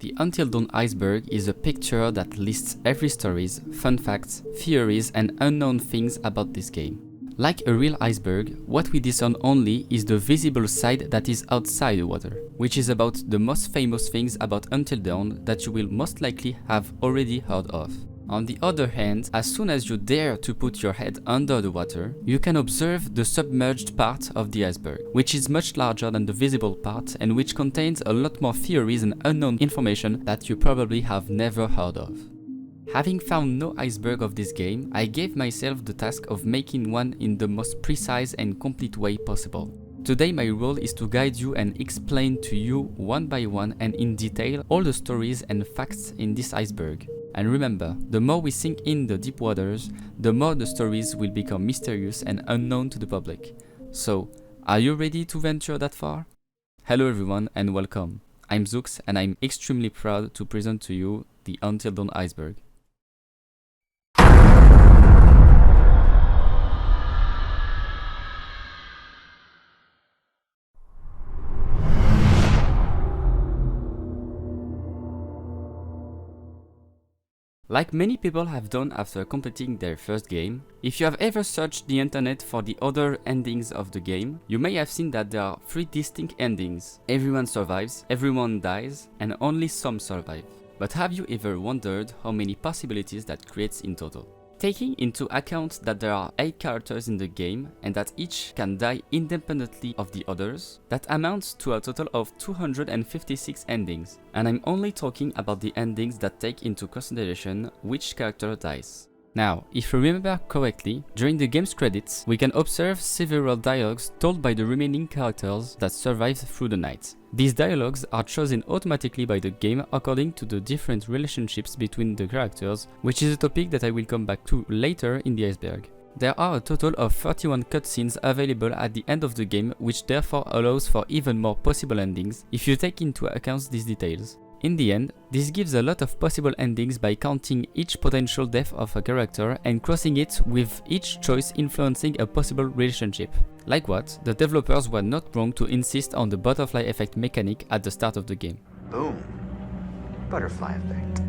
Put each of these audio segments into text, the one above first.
The Until Dawn Iceberg is a picture that lists every stories, fun facts, theories and unknown things about this game. Like a real iceberg, what we discern only is the visible side that is outside the water, which is about the most famous things about Until Dawn that you will most likely have already heard of. On the other hand, as soon as you dare to put your head under the water, you can observe the submerged part of the iceberg, which is much larger than the visible part and which contains a lot more theories and unknown information that you probably have never heard of. Having found no iceberg of this game, I gave myself the task of making one in the most precise and complete way possible. Today my role is to guide you and explain to you one by one and in detail all the stories and facts in this iceberg. And remember, the more we sink in the deep waters, the more the stories will become mysterious and unknown to the public. So, are you ready to venture that far? Hello everyone and welcome. I'm Zux and I'm extremely proud to present to you the Until Dawn Iceberg. Like many people have done after completing their first game, if you have ever searched the internet for the other endings of the game, you may have seen that there are 3 distinct endings. Everyone survives, everyone dies, and only some survive. But have you ever wondered how many possibilities that creates in total? Taking into account that there are 8 characters in the game and that each can die independently of the others, that amounts to a total of 256 endings, and I'm only talking about the endings that take into consideration which character dies. Now, if you remember correctly, during the game's credits, we can observe several dialogues told by the remaining characters that survived through the night. These dialogues are chosen automatically by the game according to the different relationships between the characters, which is a topic that I will come back to later in the iceberg. There are a total of 31 cutscenes available at the end of the game, which therefore allows for even more possible endings if you take into account these details. In the end, this gives a lot of possible endings by counting each potential death of a character and crossing it with each choice influencing a possible relationship. Like what, the developers were not wrong to insist on the butterfly effect mechanic at the start of the game. Boom. Butterfly effect.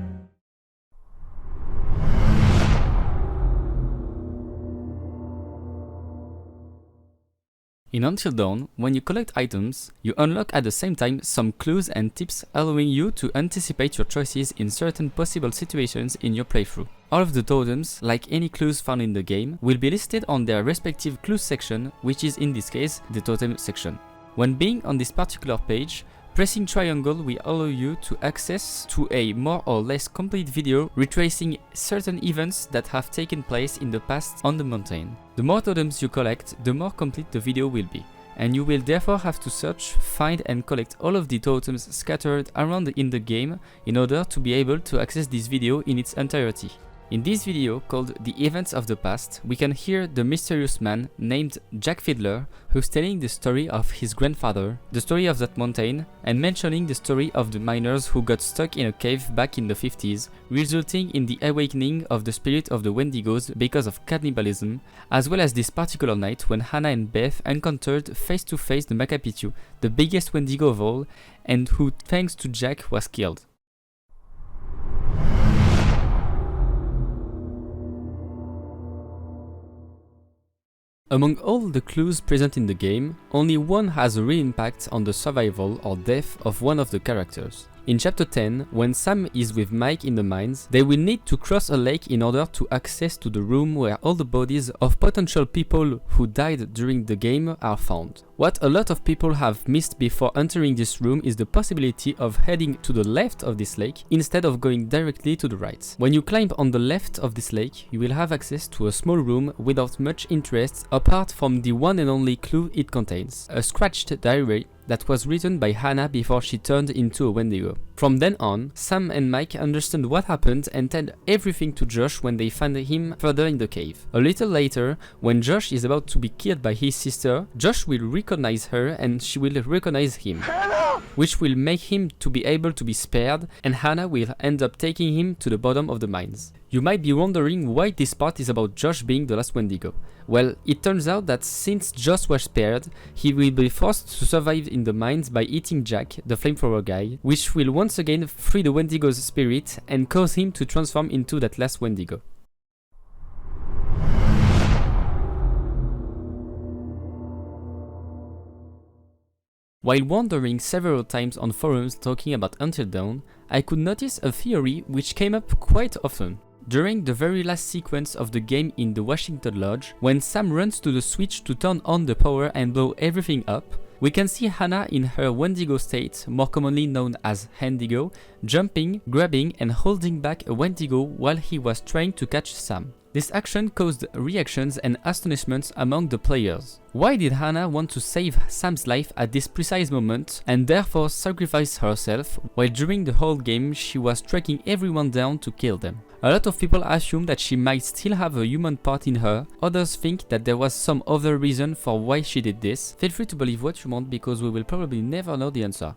In Until Dawn, when you collect items, you unlock at the same time some clues and tips allowing you to anticipate your choices in certain possible situations in your playthrough. All of the totems, like any clues found in the game, will be listed on their respective clues section, which is in this case the totem section. When being on this particular page, pressing triangle will allow you to access to a more or less complete video retracing certain events that have taken place in the past on the mountain. The more totems you collect, the more complete the video will be, and you will therefore have to search, find and collect all of the totems scattered around in the game in order to be able to access this video in its entirety. In this video, called The Events of the Past, we can hear the mysterious man named Jack Fiddler who's telling the story of his grandfather, the story of that mountain, and mentioning the story of the miners who got stuck in a cave back in the 50s, resulting in the awakening of the spirit of the Wendigos because of cannibalism, as well as this particular night when Hannah and Beth encountered face to face the Makapitu, the biggest Wendigo of all, and who, thanks to Jack, was killed. Among all the clues present in the game, only one has a real impact on the survival or death of one of the characters. In chapter 10, when Sam is with Mike in the mines, they will need to cross a lake in order to access to the room where all the bodies of potential people who died during the game are found. What a lot of people have missed before entering this room is the possibility of heading to the left of this lake instead of going directly to the right. When you climb on the left of this lake, you will have access to a small room without much interest apart from the one and only clue it contains, a scratched diary that was written by Hannah before she turned into a Wendigo. From then on, Sam and Mike understand what happened and tell everything to Josh when they find him further in the cave. A little later, when Josh is about to be killed by his sister, Josh will recognize her and she will recognize him, which will make him to be able to be spared, and Hannah will end up taking him to the bottom of the mines. You might be wondering why this part is about Josh being the last Wendigo. Well, it turns out that since Josh was spared, he will be forced to survive in the mines by eating Jack, the flamethrower guy, which will once again free the Wendigo's spirit and cause him to transform into that last Wendigo. While wandering several times on forums talking about Until Dawn, I could notice a theory which came up quite often. During the very last sequence of the game in the Washington Lodge, when Sam runs to the switch to turn on the power and blow everything up, we can see Hannah in her Wendigo state, more commonly known as Hendigo, jumping, grabbing and holding back a Wendigo while he was trying to catch Sam. This action caused reactions and astonishment among the players. Why did Hannah want to save Sam's life at this precise moment and therefore sacrifice herself, while during the whole game she was tracking everyone down to kill them? A lot of people assume that she might still have a human part in her, others think that there was some other reason for why she did this. Feel free to believe what you want because we will probably never know the answer.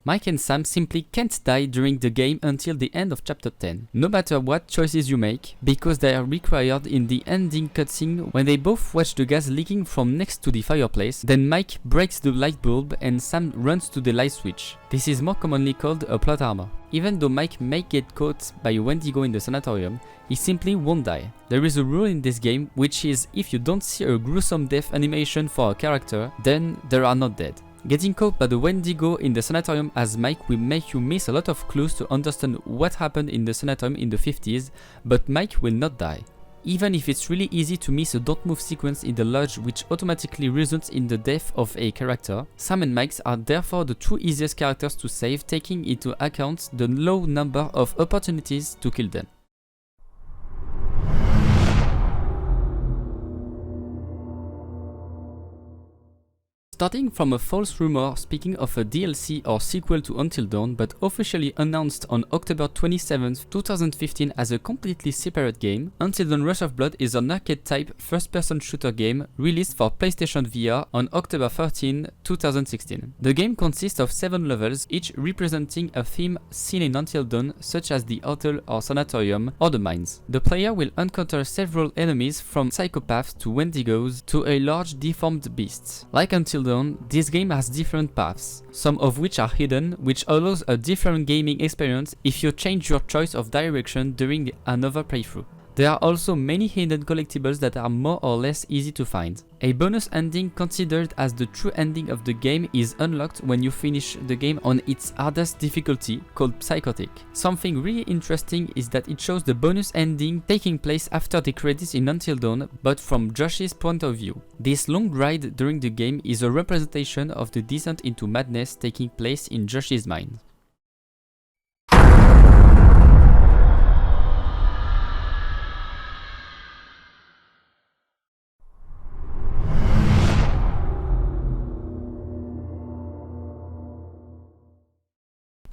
Mike and Sam simply can't die during the game until the end of chapter 10, no matter what choices you make, because they are required in the ending cutscene when they both watch the gas leaking from next to the fireplace. Then Mike breaks the light bulb and Sam runs to the light switch. This is more commonly called a plot armor. Even though Mike may get caught by a Wendigo in the sanatorium, he simply won't die. There is a rule in this game, which is if you don't see a gruesome death animation for a character, then they are not dead. Getting caught by the Wendigo in the sanatorium as Mike will make you miss a lot of clues to understand what happened in the sanatorium in the 50s, but Mike will not die. Even if it's really easy to miss a don't move sequence in the lodge which automatically results in the death of a character, Sam and Mike are therefore the two easiest characters to save, taking into account the low number of opportunities to kill them. Starting from a false rumor speaking of a DLC or sequel to Until Dawn, but officially announced on October 27, 2015 as a completely separate game, Until Dawn Rush of Blood is an arcade-type first-person shooter game released for PlayStation VR on October 13, 2016. The game consists of 7 levels, each representing a theme seen in Until Dawn, such as the hotel or sanatorium or the mines. The player will encounter several enemies, from psychopaths to Wendigos to a large deformed beast. Like Until Dawn, this game has different paths, some of which are hidden, which allows a different gaming experience if you change your choice of direction during another playthrough. There are also many hidden collectibles that are more or less easy to find. A bonus ending considered as the true ending of the game is unlocked when you finish the game on its hardest difficulty, called Psychotic. Something really interesting is that it shows the bonus ending taking place after the credits in Until Dawn, but from Josh's point of view. This long ride during the game is a representation of the descent into madness taking place in Josh's mind.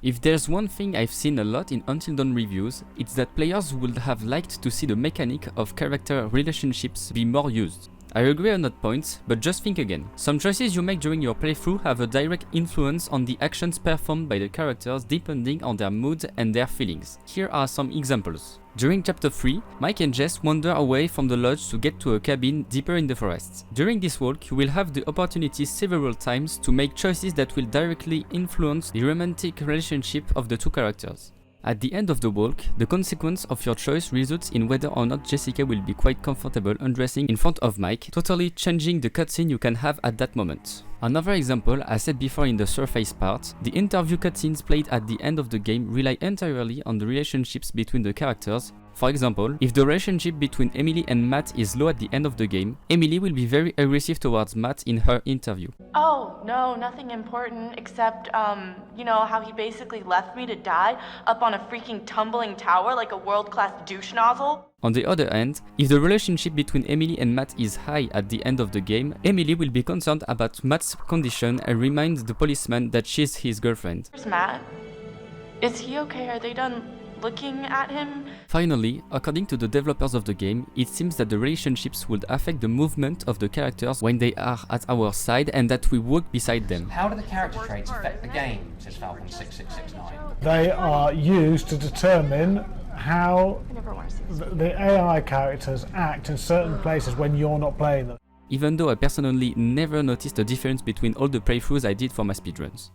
If there's one thing I've seen a lot in Until Dawn reviews, it's that players would have liked to see the mechanic of character relationships be more used. I agree on that point, but just think again. Some choices you make during your playthrough have a direct influence on the actions performed by the characters depending on their mood and their feelings. Here are some examples. During chapter 3, Mike and Jess wander away from the lodge to get to a cabin deeper in the forest. During this walk, you will have the opportunity several times to make choices that will directly influence the romantic relationship of the two characters. At the end of the walk, the consequence of your choice results in whether or not Jessica will be quite comfortable undressing in front of Mike, totally changing the cutscene you can have at that moment. Another example, as said before in the surface part, the interview cutscenes played at the end of the game rely entirely on the relationships between the characters. For example, if the relationship between Emily and Matt is low at the end of the game, Emily will be very aggressive towards Matt in her interview. Oh, no, nothing important except, you know, how he basically left me to die up on a freaking tumbling tower like a world-class douche nozzle. On the other hand, if the relationship between Emily and Matt is high at the end of the game, Emily will be concerned about Matt's condition and remind the policeman that she's his girlfriend. Where's Matt? Is he okay? Are they done looking at him. Finally, according to the developers of the game, it seems that the relationships would affect the movement of the characters when they are at our side and that we walk beside them. How do the character traits affect the game, says Falcon 6669? They are used to determine how the AI characters act in certain places when you're not playing them. Even though I personally never noticed a difference between all the playthroughs I did for my speedruns.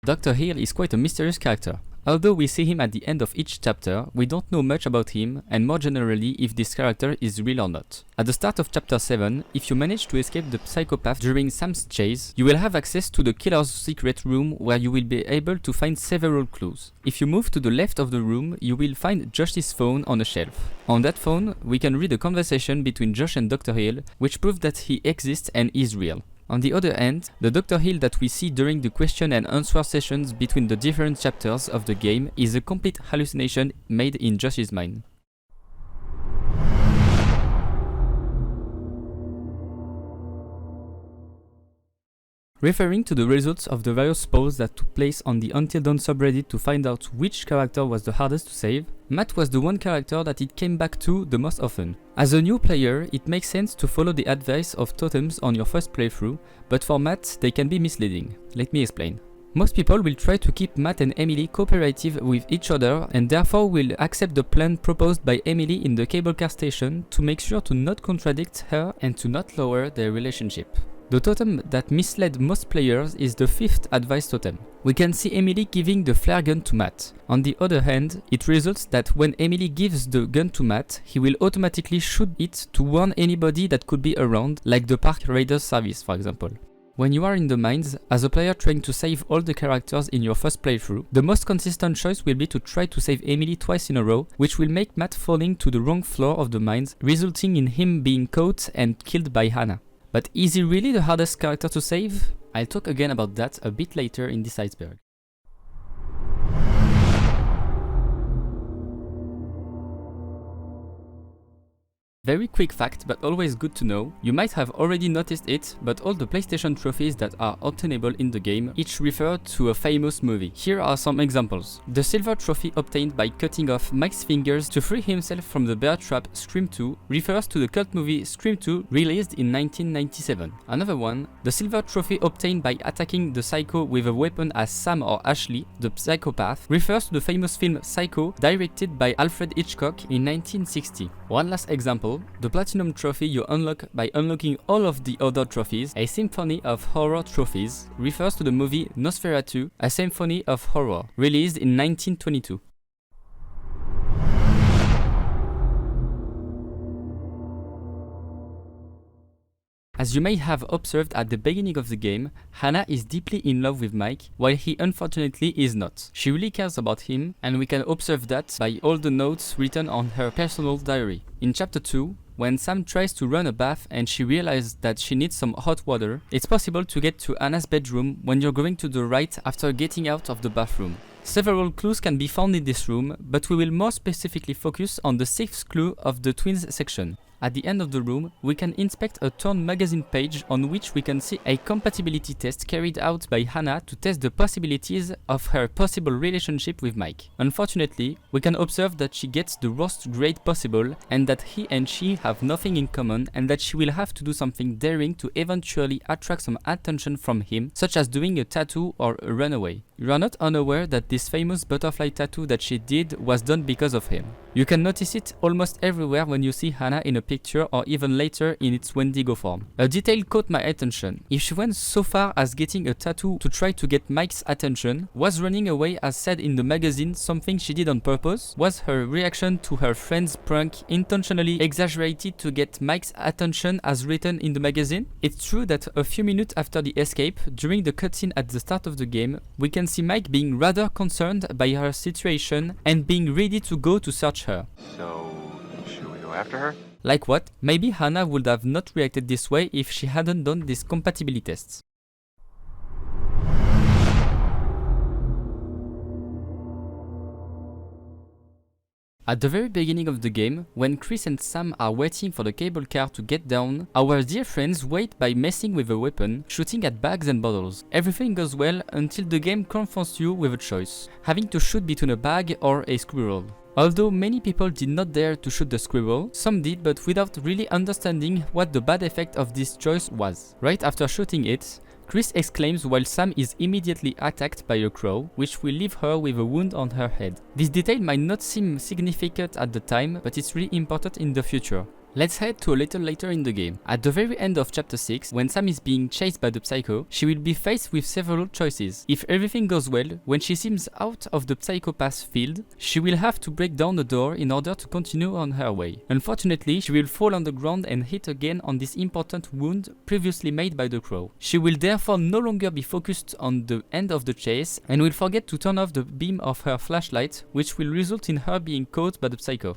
Dr. Hill is quite a mysterious character. Although we see him at the end of each chapter, we don't know much about him and more generally if this character is real or not. At the start of chapter 7, if you manage to escape the psychopath during Sam's chase, you will have access to the killer's secret room where you will be able to find several clues. If you move to the left of the room, you will find Josh's phone on a shelf. On that phone, we can read a conversation between Josh and Dr. Hill, which proves that he exists and is real. On the other hand, the Dr. Hill that we see during the question and answer sessions between the different chapters of the game is a complete hallucination made in Josh's mind. Referring to the results of the various polls that took place on the Until Dawn subreddit to find out which character was the hardest to save, Matt was the one character that it came back to the most often. As a new player, it makes sense to follow the advice of totems on your first playthrough, but for Matt, they can be misleading. Let me explain. Most people will try to keep Matt and Emily cooperative with each other and therefore will accept the plan proposed by Emily in the cable car station to make sure to not contradict her and to not lower their relationship. The totem that misled most players is the 5th advice totem. We can see Emily giving the flare gun to Matt. On the other hand, it results that when Emily gives the gun to Matt, he will automatically shoot it to warn anybody that could be around, like the park raiders service for example. When you are in the mines, as a player trying to save all the characters in your first playthrough, the most consistent choice will be to try to save Emily twice in a row, which will make Matt falling to the wrong floor of the mines, resulting in him being caught and killed by Hannah. But is he really the hardest character to save? I'll talk again about that a bit later in this iceberg. Very quick fact, but always good to know, you might have already noticed it, but all the PlayStation trophies that are obtainable in the game each refer to a famous movie. Here are some examples. The silver trophy obtained by cutting off Mike's fingers to free himself from the bear trap Scream 2 refers to the cult movie Scream 2 released in 1997. Another one, the silver trophy obtained by attacking the Psycho with a weapon as Sam or Ashley, the psychopath, refers to the famous film Psycho directed by Alfred Hitchcock in 1960. One last example, the Platinum Trophy you unlock by unlocking all of the other trophies, a Symphony of Horror trophies, refers to the movie Nosferatu, a Symphony of Horror, released in 1922. As you may have observed at the beginning of the game, Hannah is deeply in love with Mike, while he unfortunately is not. She really cares about him, and we can observe that by all the notes written on her personal diary. In chapter 2, when Sam tries to run a bath and she realizes that she needs some hot water, it's possible to get to Hannah's bedroom when you're going to the right after getting out of the bathroom. Several clues can be found in this room, but we will more specifically focus on the 6th clue of the twins section. At the end of the room, we can inspect a torn magazine page on which we can see a compatibility test carried out by Hannah to test the possibilities of her possible relationship with Mike. Unfortunately, we can observe that she gets the worst grade possible and that he and she have nothing in common and that she will have to do something daring to eventually attract some attention from him, such as doing a tattoo or a runaway. You are not unaware that this famous butterfly tattoo that she did was done because of him. You can notice it almost everywhere when you see Hannah in a picture or even later in its Wendigo form. A detail caught my attention. If she went so far as getting a tattoo to try to get Mike's attention, was running away as said in the magazine something she did on purpose? Was her reaction to her friend's prank intentionally exaggerated to get Mike's attention as written in the magazine? It's true that a few minutes after the escape, during the cutscene at the start of the game, we can see Mike being rather concerned by her situation and being ready to go to search her. So, should we go after her? Like what? Maybe Hannah would have not reacted this way if she hadn't done these compatibility tests. At the very beginning of the game, when Chris and Sam are waiting for the cable car to get down, our dear friends wait by messing with a weapon, shooting at bags and bottles. Everything goes well until the game confronts you with a choice, having to shoot between a bag or a squirrel. Although many people did not dare to shoot the squirrel, some did but without really understanding what the bad effect of this choice was. Right after shooting it, Chris exclaims while Sam is immediately attacked by a crow, which will leave her with a wound on her head. This detail might not seem significant at the time, but it's really important in the future. Let's head to a little later in the game. At the very end of chapter 6, when Sam is being chased by the psycho, she will be faced with several choices. If everything goes well, when she seems out of the psychopath's field, she will have to break down the door in order to continue on her way. Unfortunately, she will fall on the ground and hit again on this important wound previously made by the crow. She will therefore no longer be focused on the end of the chase and will forget to turn off the beam of her flashlight, which will result in her being caught by the psycho.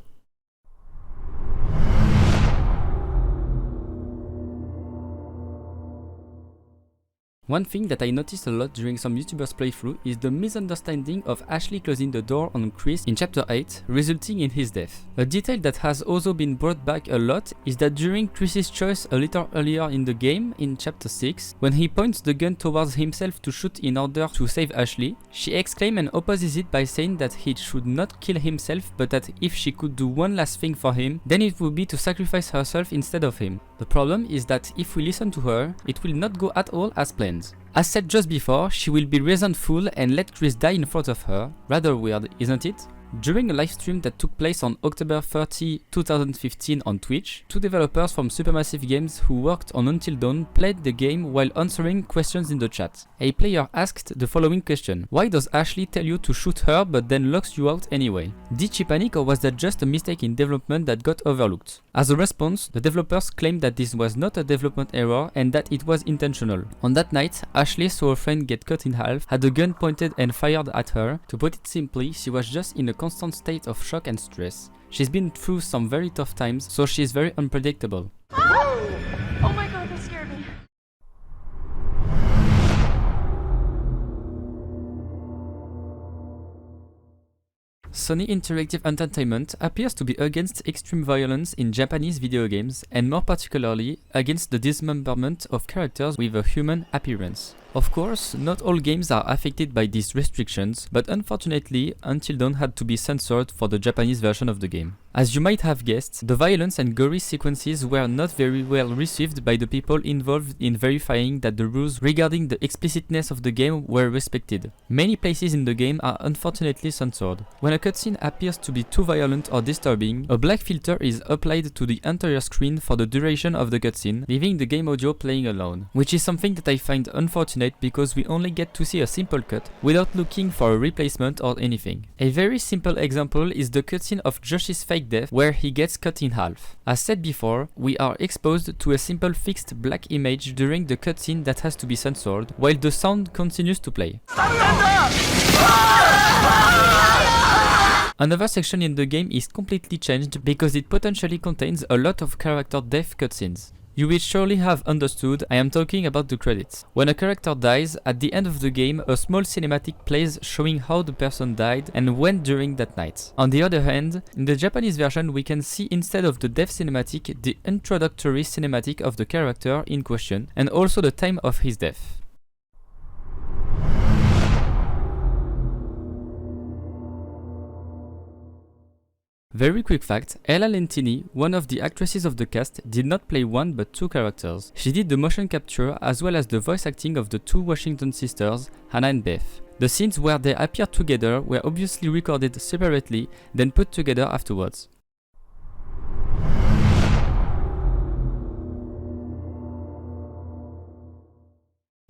One thing that I noticed a lot during some YouTubers playthrough is the misunderstanding of Ashley closing the door on Chris in chapter 8, resulting in his death. A detail that has also been brought back a lot is that during Chris's choice a little earlier in the game, in chapter 6, when he points the gun towards himself to shoot in order to save Ashley, she exclaims and opposes it by saying that he should not kill himself, but that if she could do one last thing for him, then it would be to sacrifice herself instead of him. The problem is that if we listen to her, it will not go at all as planned. As said just before, she will be resentful and let Chris die in front of her. Rather weird, isn't it? During a livestream that took place on October 30, 2015 on Twitch, two developers from Supermassive Games who worked on Until Dawn played the game while answering questions in the chat. A player asked the following question: why does Ashley tell you to shoot her but then locks you out anyway? Did she panic, or was that just a mistake in development that got overlooked? As a response, the developers claimed that this was not a development error and that it was intentional. On that night, Ashley saw a friend get cut in half, had a gun pointed and fired at her. To put it simply, she was just in a constant state of shock and stress. She's been through some very tough times, so she's very unpredictable. Oh my god, that scared me. Sony Interactive Entertainment appears to be against extreme violence in Japanese video games, and more particularly against the dismemberment of characters with a human appearance. Of course, not all games are affected by these restrictions, but unfortunately, Until Dawn had to be censored for the Japanese version of the game. As you might have guessed, the violence and gory sequences were not very well received by the people involved in verifying that the rules regarding the explicitness of the game were respected. Many places in the game are unfortunately censored. When a cutscene appears to be too violent or disturbing, a black filter is applied to the entire screen for the duration of the cutscene, leaving the game audio playing alone, which is something that I find unfortunate because we only get to see a simple cut without looking for a replacement or anything. A very simple example is the cutscene of Josh's fake death where he gets cut in half. As said before, we are exposed to a simple fixed black image during the cutscene that has to be censored, while the sound continues to play. Another section in the game is completely changed because it potentially contains a lot of character death cutscenes. You will surely have understood I am talking about the credits. When a character dies, at the end of the game a small cinematic plays showing how the person died and when during that night. On the other hand, in the Japanese version we can see instead of the death cinematic the introductory cinematic of the character in question and also the time of his death. Very quick fact, Ella Lentini, one of the actresses of the cast, did not play one but two characters. She did the motion capture as well as the voice acting of the two Washington sisters, Hannah and Beth. The scenes where they appear together were obviously recorded separately, then put together afterwards.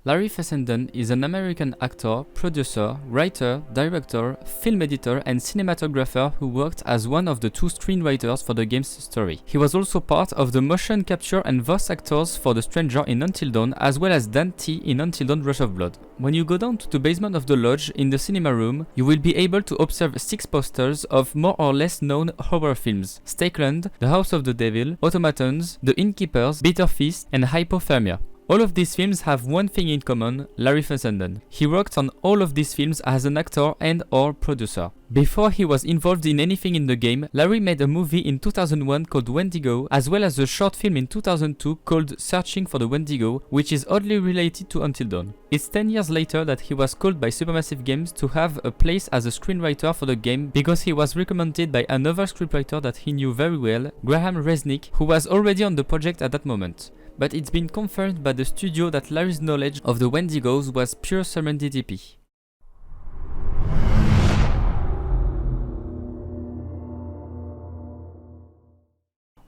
Larry Fessenden is an American actor, producer, writer, director, film editor and cinematographer who worked as one of the two screenwriters for the game's story. He was also part of the motion capture and voice actors for the Stranger in Until Dawn as well as Dan T in Until Dawn Rush of Blood. When you go down to the basement of the lodge in the cinema room, you will be able to observe 6 posters of more or less known horror films: Stakeland, The House of the Devil, Automatons, The Innkeepers, Bitter Feast and Hypothermia. All of these films have one thing in common: Larry Fessenden. He worked on all of these films as an actor and or producer. Before he was involved in anything in the game, Larry made a movie in 2001 called Wendigo, as well as a short film in 2002 called Searching for the Wendigo, which is oddly related to Until Dawn. It's 10 years later that he was called by Supermassive Games to have a place as a screenwriter for the game because he was recommended by another scriptwriter that he knew very well, Graham Resnick, who was already on the project at that moment. But it's been confirmed by the studio that Larry's knowledge of the Wendigos was pure serendipity.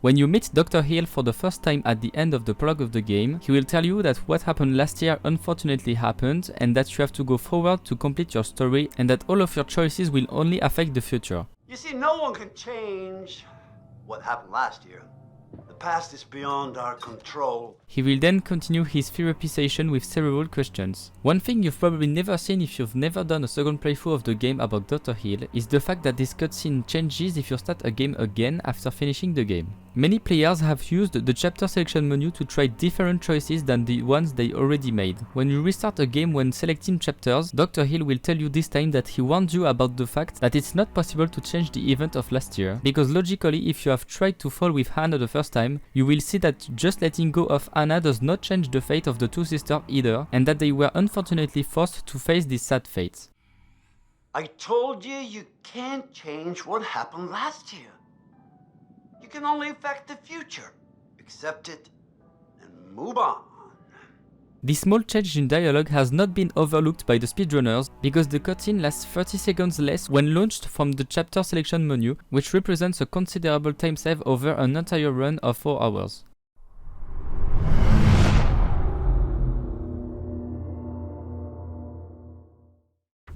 When you meet Dr. Hill for the first time at the end of the prologue of the game, he will tell you that what happened last year unfortunately happened and that you have to go forward to complete your story and that all of your choices will only affect the future. You see, no one can change what happened last year. The past is beyond our control. He will then continue his therapy session with several questions. One thing you've probably never seen if you've never done a second playthrough of the game about Dr. Hill is the fact that this cutscene changes if you start a game again after finishing the game. Many players have used the chapter selection menu to try different choices than the ones they already made. When you restart a game when selecting chapters, Dr. Hill will tell you this time that he warned you about the fact that it's not possible to change the event of last year, because logically if you have tried to fall with Hannah the first time, you will see that just letting go of Hannah does not change the fate of the two sisters either, and that they were unfortunately forced to face this sad fate. I told you you can't change what happened last year. You can only affect the future. Accept it and move on. This small change in dialogue has not been overlooked by the speedrunners because the cutscene lasts 30 seconds less when launched from the chapter selection menu, which represents a considerable time save over an entire run of 4 hours.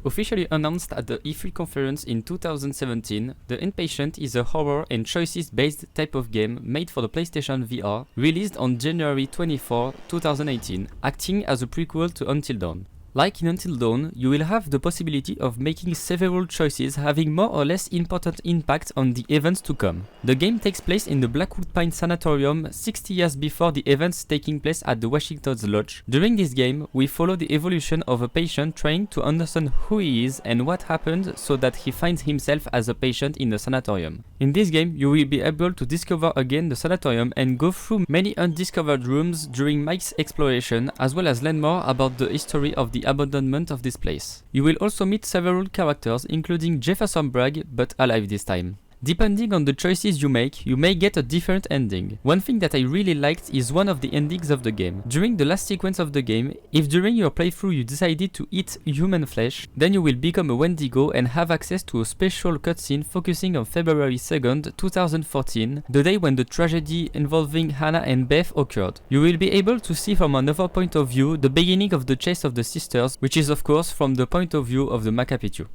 Officially announced at the E3 conference in 2017, The Inpatient is a horror and choices-based type of game made for the PlayStation VR, released on January 24, 2018, acting as a prequel to Until Dawn. Like in Until Dawn, you will have the possibility of making several choices having more or less important impact on the events to come. The game takes place in the Blackwood Pine Sanatorium 60 years before the events taking place at the Washington's Lodge. During this game, we follow the evolution of a patient trying to understand who he is and what happened so that he finds himself as a patient in the sanatorium. In this game, you will be able to discover again the sanatorium and go through many undiscovered rooms during Mike's exploration, as well as learn more about the history of the abandonment of this place. You will also meet several characters, including Jefferson Bragg, but alive this time. Depending on the choices you make, you may get a different ending. One thing that I really liked is one of the endings of the game. During the last sequence of the game, if during your playthrough you decided to eat human flesh, then you will become a Wendigo and have access to a special cutscene focusing on February 2nd, 2014, the day when the tragedy involving Hannah and Beth occurred. You will be able to see from another point of view the beginning of the chase of the sisters, which is of course from the point of view of the Macapitu.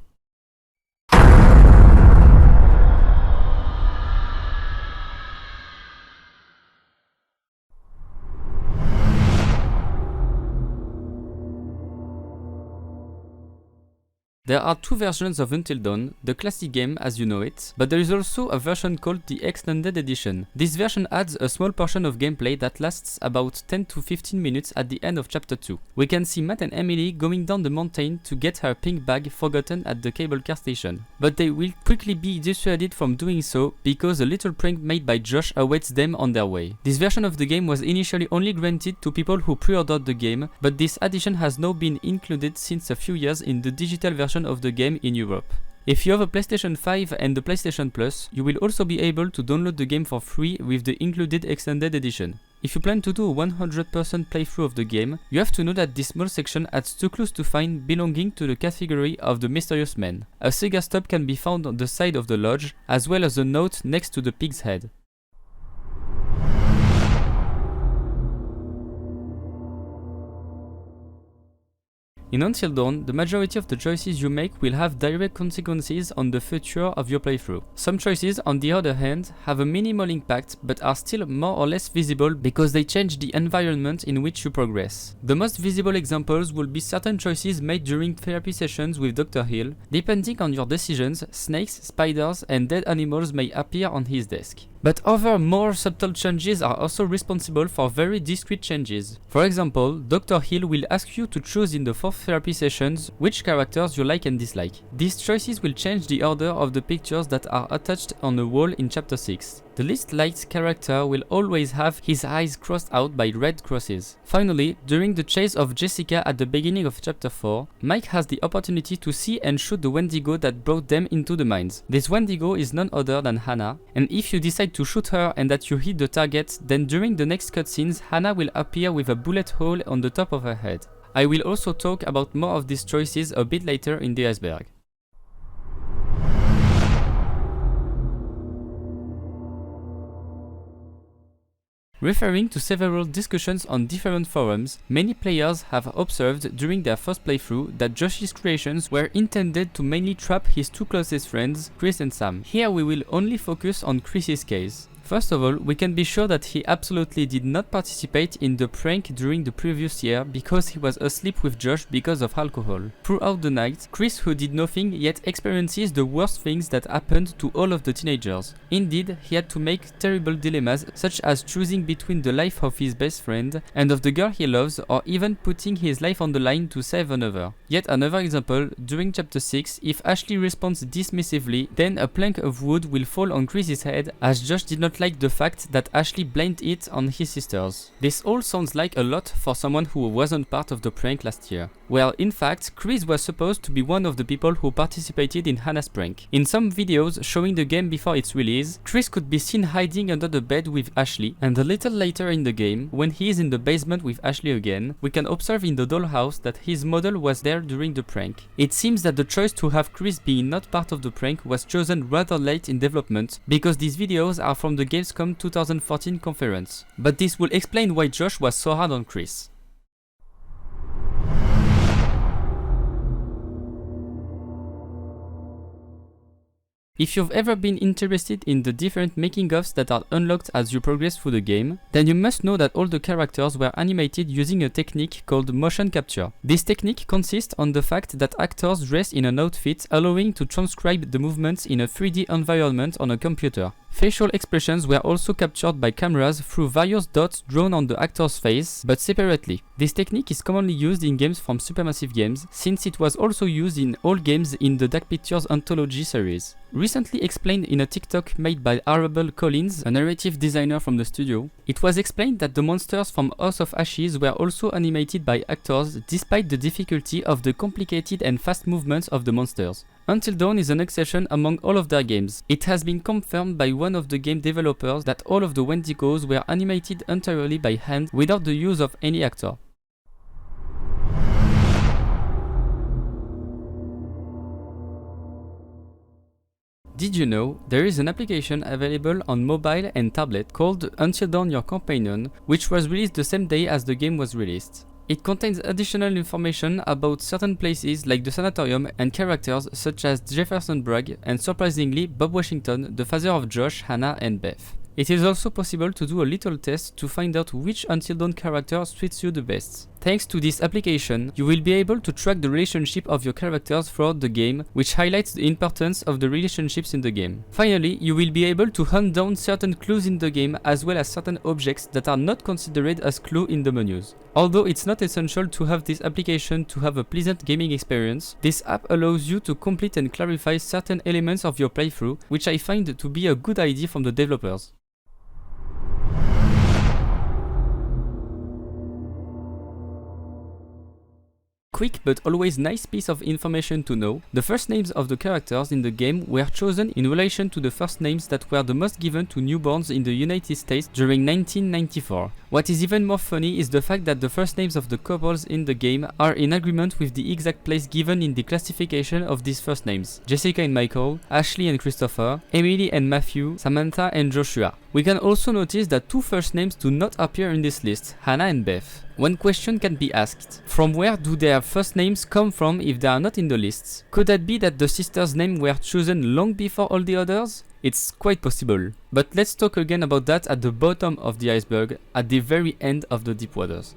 There are two versions of Until Dawn, the classic game as you know it, but there is also a version called the Extended Edition. This version adds a small portion of gameplay that lasts about 10 to 15 minutes at the end of chapter 2. We can see Matt and Emily going down the mountain to get her pink bag forgotten at the cable car station, but they will quickly be dissuaded from doing so because a little prank made by Josh awaits them on their way. This version of the game was initially only granted to people who pre-ordered the game, but this addition has now been included since a few years in the digital version of the game in Europe. If you have a PlayStation 5 and the PlayStation Plus, you will also be able to download the game for free with the included Extended Edition. If you plan to do a 100% playthrough of the game, you have to know that this small section adds 2 clues to find belonging to the category of the Mysterious Man. A cigar stub can be found on the side of the lodge, as well as a note next to the pig's head. In Until Dawn, the majority of the choices you make will have direct consequences on the future of your playthrough. Some choices, on the other hand, have a minimal impact but are still more or less visible because they change the environment in which you progress. The most visible examples will be certain choices made during therapy sessions with Dr. Hill. Depending on your decisions, snakes, spiders and dead animals may appear on his desk. But other more subtle changes are also responsible for very discrete changes. For example, Dr. Hill will ask you to choose in the 4 therapy sessions which characters you like and dislike. These choices will change the order of the pictures that are attached on the wall in chapter 6. The least liked character will always have his eyes crossed out by red crosses. Finally, during the chase of Jessica at the beginning of chapter 4, Mike has the opportunity to see and shoot the Wendigo that brought them into the mines. This Wendigo is none other than Hannah, and if you decide to shoot her and that you hit the target, then during the next cutscenes, Hannah will appear with a bullet hole on the top of her head. I will also talk about more of these choices a bit later in the iceberg. Referring to several discussions on different forums, many players have observed during their first playthrough that Josh's creations were intended to mainly trap his 2 closest friends, Chris and Sam. Here we will only focus on Chris's case. First of all, we can be sure that he absolutely did not participate in the prank during the previous year because he was asleep with Josh because of alcohol. Throughout the night, Chris, who did nothing, yet experiences the worst things that happened to all of the teenagers. Indeed, he had to make terrible dilemmas such as choosing between the life of his best friend and of the girl he loves, or even putting his life on the line to save another. Yet another example, during chapter 6, if Ashley responds dismissively, then a plank of wood will fall on Chris's head as Josh did not like the fact that Ashley blamed it on his sisters. This all sounds like a lot for someone who wasn't part of the prank last year. Well, in fact, Chris was supposed to be one of the people who participated in Hannah's prank. In some videos showing the game before its release, Chris could be seen hiding under the bed with Ashley, and a little later in the game, when he is in the basement with Ashley again, we can observe in the dollhouse that his model was there during the prank. It seems that the choice to have Chris being not part of the prank was chosen rather late in development, because these videos are from the Gamescom 2014 conference. But this will explain why Josh was so hard on Chris. If you've ever been interested in the different making-ofs that are unlocked as you progress through the game, then you must know that all the characters were animated using a technique called motion capture. This technique consists on the fact that actors dress in an outfit allowing to transcribe the movements in a 3D environment on a computer. Facial expressions were also captured by cameras through various dots drawn on the actor's face, but separately. This technique is commonly used in games from Supermassive Games, since it was also used in all games in the Dark Pictures Anthology series. Recently explained in a TikTok made by Arable Collins, a narrative designer from the studio, it was explained that the monsters from House of Ashes were also animated by actors despite the difficulty of the complicated and fast movements of the monsters. Until Dawn is an exception among all of their games. It has been confirmed by one of the game developers that all of the Wendigos were animated entirely by hand without the use of any actor. Did you know there is an application available on mobile and tablet called Until Dawn Your Companion, which was released the same day as the game was released. It contains additional information about certain places like the sanatorium and characters such as Jefferson Bragg and surprisingly Bob Washington, the father of Josh, Hannah and Beth. It is also possible to do a little test to find out which Until Dawn character suits you the best. Thanks to this application, you will be able to track the relationship of your characters throughout the game, which highlights the importance of the relationships in the game. Finally, you will be able to hunt down certain clues in the game as well as certain objects that are not considered as clues in the menus. Although it's not essential to have this application to have a pleasant gaming experience, this app allows you to complete and clarify certain elements of your playthrough, which I find to be a good idea from the developers. Quick but always nice piece of information to know, the first names of the characters in the game were chosen in relation to the first names that were the most given to newborns in the United States during 1994. What is even more funny is the fact that the first names of the couples in the game are in agreement with the exact place given in the classification of these first names: Jessica and Michael, Ashley and Christopher, Emily and Matthew, Samantha and Joshua. We can also notice that 2 first names do not appear in this list, Hannah and Beth. One question can be asked: from where do their first names come from if they are not in the lists? Could that be that the sisters' names were chosen long before all the others? It's quite possible. But let's talk again about that at the bottom of the iceberg, at the very end of the deep waters.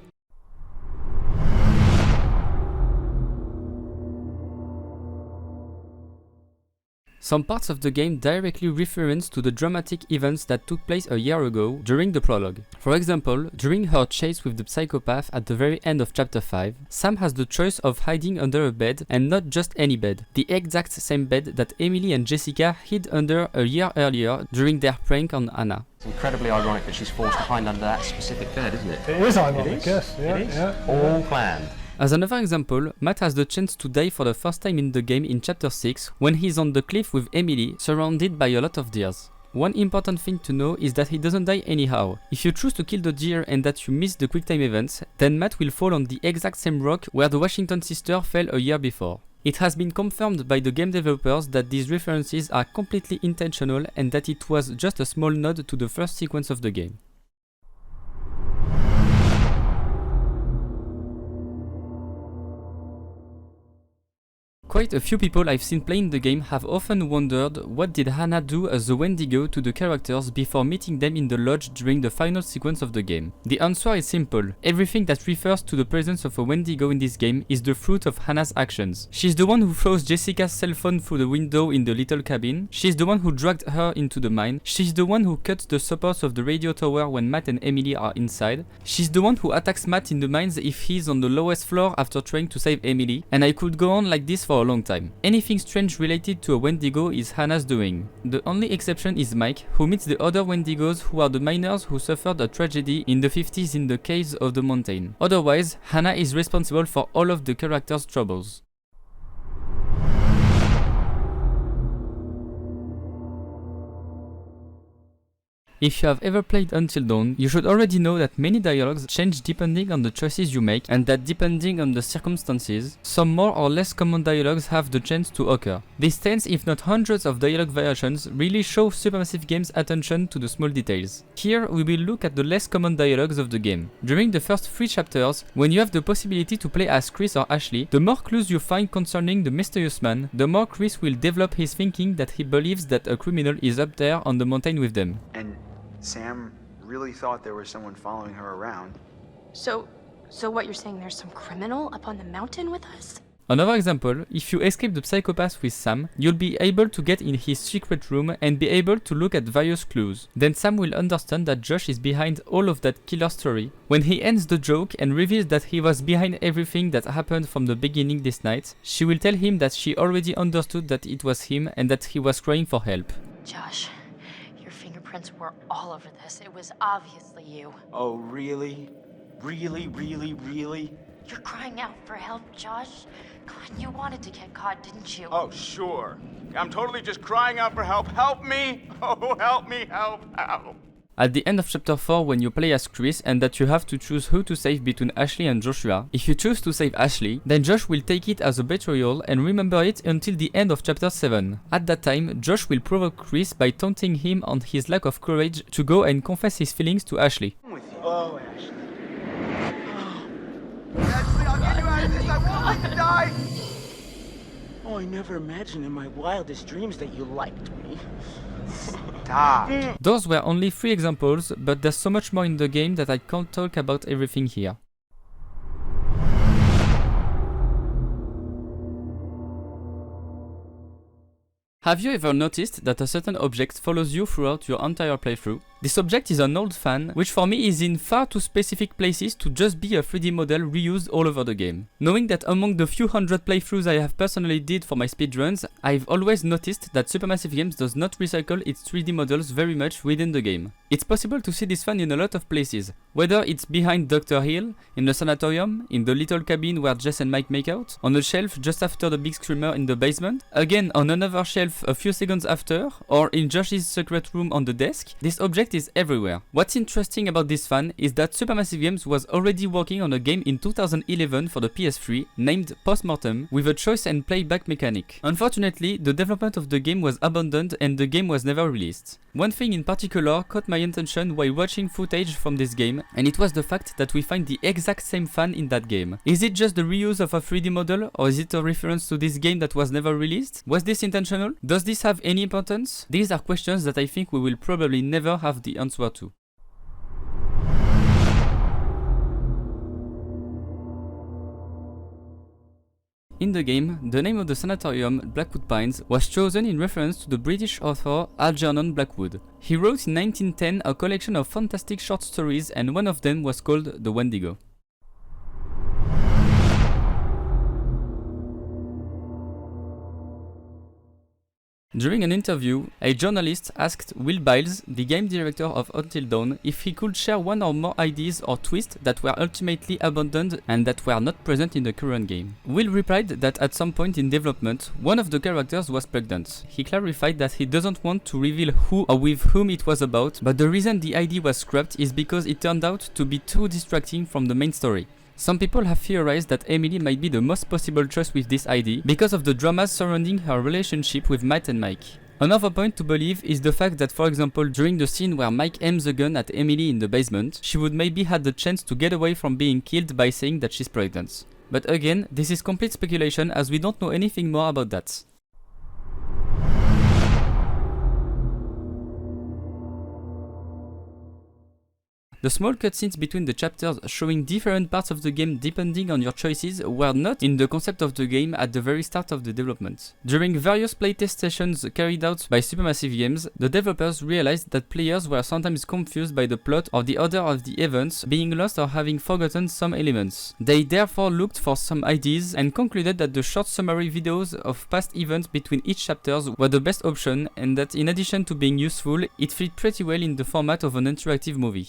Some parts of the game directly reference to the dramatic events that took place a year ago during the prologue. For example, during her chase with the psychopath at the very end of chapter 5, Sam has the choice of hiding under a bed, and not just any bed, the exact same bed that Emily and Jessica hid under a year earlier during their prank on Anna. It's incredibly ironic that she's forced to hide under that specific bed, isn't it? It is ironic, yes. Yeah, It is. yeah. All planned. As another example, Matt has the chance to die for the first time in the game in chapter 6 when he's on the cliff with Emily, surrounded by a lot of deers. One important thing to know is that he doesn't die anyhow. If you choose to kill the deer and that you miss the quicktime events, then Matt will fall on the exact same rock where the Washington sister fell a year before. It has been confirmed by the game developers that these references are completely intentional and that it was just a small nod to the first sequence of the game. Quite a few people I've seen playing the game have often wondered what did Hannah do as a Wendigo to the characters before meeting them in the lodge during the final sequence of the game. The answer is simple. Everything that refers to the presence of a Wendigo in this game is the fruit of Hannah's actions. She's the one who throws Jessica's cell phone through the window in the little cabin. She's the one who dragged her into the mine. She's the one who cuts the supports of the radio tower when Matt and Emily are inside. She's the one who attacks Matt in the mines if he's on the lowest floor after trying to save Emily. And I could go on like this for a long time. Anything strange related to a Wendigo is Hannah's doing. The only exception is Mike, who meets the other Wendigos who are the miners who suffered a tragedy in the 50s in the caves of the mountain. Otherwise, Hannah is responsible for all of the characters' troubles. If you have ever played Until Dawn, you should already know that many dialogues change depending on the choices you make, and that depending on the circumstances, some more or less common dialogues have the chance to occur. These tens, if not hundreds of dialogue variations, really show Supermassive Games' attention to the small details. Here, we will look at the less common dialogues of the game. During the first 3 chapters, when you have the possibility to play as Chris or Ashley, the more clues you find concerning the mysterious man, the more Chris will develop his thinking that he believes that a criminal is up there on the mountain with them. And Sam really thought there was someone following her around. So what you're saying, there's some criminal up on the mountain with us? Another example, if you escape the psychopath with Sam, you'll be able to get in his secret room and be able to look at various clues. Then Sam will understand that Josh is behind all of that killer story. When he ends the joke and reveals that he was behind everything that happened from the beginning this night, she will tell him that she already understood that it was him and that he was crying for help. Josh, your fingerprints were all over this. It was obviously you. Oh, really? Really? You're crying out for help, Josh. God, you wanted to get caught, didn't you? Oh, sure. I'm totally just crying out for help. Help me! Oh, help me, help. At the end of chapter 4, when you play as Chris and that you have to choose who to save between Ashley and Joshua, if you choose to save Ashley, then Josh will take it as a betrayal and remember it until the end of chapter 7. At that time, Josh will provoke Chris by taunting him on his lack of courage to go and confess his feelings to Ashley. Oh, Ashley. Ashley, I'll get you out of this. I won't let you die. Oh, I never imagined in my wildest dreams that you liked me. Stop. Those were only 3 examples, but there's so much more in the game that I can't talk about everything here. Have you ever noticed that a certain object follows you throughout your entire playthrough? This object is an old fan, which for me is in far too specific places to just be a 3D model reused all over the game. Knowing that among the few hundred playthroughs I have personally did for my speedruns, I've always noticed that Supermassive Games does not recycle its 3D models very much within the game. It's possible to see this fan in a lot of places, whether it's behind Dr. Hill, in the sanatorium, in the little cabin where Jess and Mike make out, on a shelf just after the big screamer in the basement, again on another shelf a few seconds after, or in Josh's secret room on the desk. This object is everywhere. What's interesting about this fan is that Supermassive Games was already working on a game in 2011 for the PS3 named Postmortem with a choice and playback mechanic. Unfortunately, the development of the game was abandoned and the game was never released. One thing in particular caught my attention while watching footage from this game, and it was the fact that we find the exact same fan in that game. Is it just the reuse of a 3D model, or is it a reference to this game that was never released? Was this intentional? Does this have any importance? These are questions that I think we will probably never have the answer to. In the game, the name of the sanatorium, Blackwood Pines, was chosen in reference to the British author Algernon Blackwood. He wrote in 1910 a collection of fantastic short stories, and one of them was called The Wendigo. During an interview, a journalist asked Will Biles, the game director of Until Dawn, if he could share one or more ideas or twists that were ultimately abandoned and that were not present in the current game. Will replied that at some point in development, one of the characters was pregnant. He clarified that he doesn't want to reveal who or with whom it was about, but the reason the idea was scrapped is because it turned out to be too distracting from the main story. Some people have theorized that Emily might be the most possible choice with this ID because of the dramas surrounding her relationship with Matt and Mike. Another point to believe is the fact that, for example, during the scene where Mike aims a gun at Emily in the basement, she would maybe had the chance to get away from being killed by saying that she's pregnant. But again, this is complete speculation as we don't know anything more about that. The small cutscenes between the chapters showing different parts of the game depending on your choices were not in the concept of the game at the very start of the development. During various playtest sessions carried out by Supermassive Games, the developers realized that players were sometimes confused by the plot or the order of the events, being lost or having forgotten some elements. They therefore looked for some ideas and concluded that the short summary videos of past events between each chapters were the best option, and that in addition to being useful, it fit pretty well in the format of an interactive movie.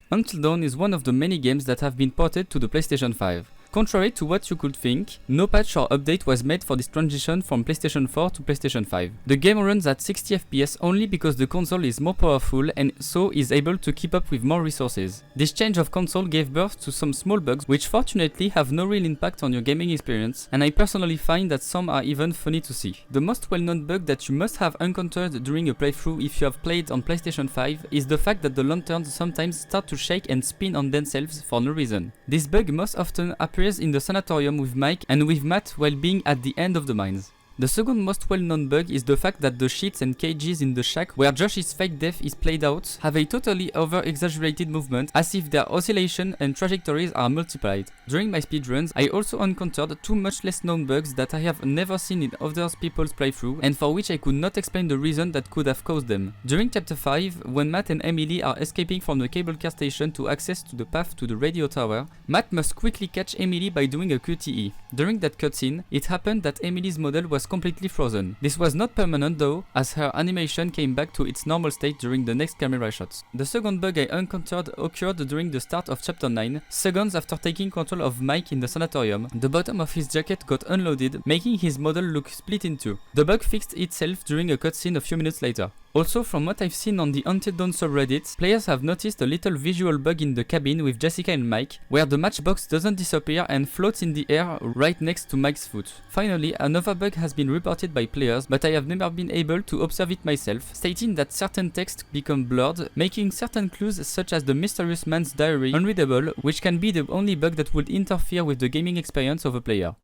Until Dawn is one of the many games that have been ported to the PlayStation 5. Contrary to what you could think, no patch or update was made for this transition from PlayStation 4 to PlayStation 5. The game runs at 60 FPS only because the console is more powerful and so is able to keep up with more resources. This change of console gave birth to some small bugs which fortunately have no real impact on your gaming experience, and I personally find that some are even funny to see. The most well-known bug that you must have encountered during a playthrough if you have played on PlayStation 5 is the fact that the lanterns sometimes start to shake and spin on themselves for no reason. This bug most often appears in the sanatorium with Mike and with Matt while being at the end of the mines. The second most well-known bug is the fact that the sheets and cages in the shack where Josh's fake death is played out have a totally over-exaggerated movement as if their oscillation and trajectories are multiplied. During my speedruns, I also encountered two much less known bugs that I have never seen in other people's playthrough and for which I could not explain the reason that could have caused them. During chapter 5, when Matt and Emily are escaping from the cable car station to access to the path to the radio tower, Matt must quickly catch Emily by doing a QTE. During that cutscene, it happened that Emily's model was completely frozen. This was not permanent though, as her animation came back to its normal state during the next camera shots. The second bug I encountered occurred during the start of chapter 9, seconds after taking control of Mike in the sanatorium. The bottom of his jacket got unloaded, making his model look split in two. The bug fixed itself during a cutscene a few minutes later. Also, from what I've seen on the Until Dawn subreddit, players have noticed a little visual bug in the cabin with Jessica and Mike, where the matchbox doesn't disappear and floats in the air right next to Mike's foot. Finally, another bug has been reported by players, but I have never been able to observe it myself, stating that certain text become blurred, making certain clues such as the mysterious man's diary unreadable, which can be the only bug that would interfere with the gaming experience of a player.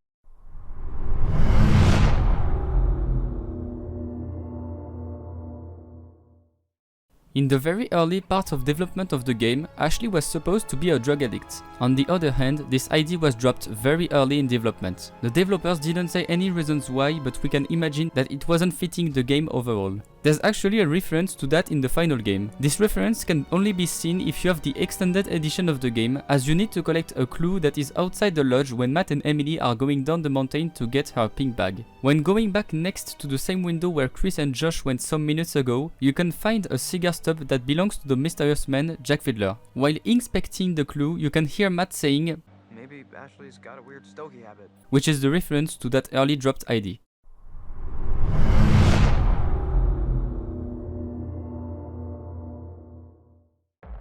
In the very early part of development of the game, Ashley was supposed to be a drug addict. On the other hand, this idea was dropped very early in development. The developers didn't say any reasons why, but we can imagine that it wasn't fitting the game overall. There's actually a reference to that in the final game. This reference can only be seen if you have the extended edition of the game, as you need to collect a clue that is outside the lodge when Matt and Emily are going down the mountain to get her pink bag. When going back next to the same window where Chris and Josh went some minutes ago, you can find a cigar stub that belongs to the mysterious man Jack Fiddler. While inspecting the clue, you can hear Matt saying, Maybe Ashley's got a weird stogie habit. which is the reference to that early dropped ID.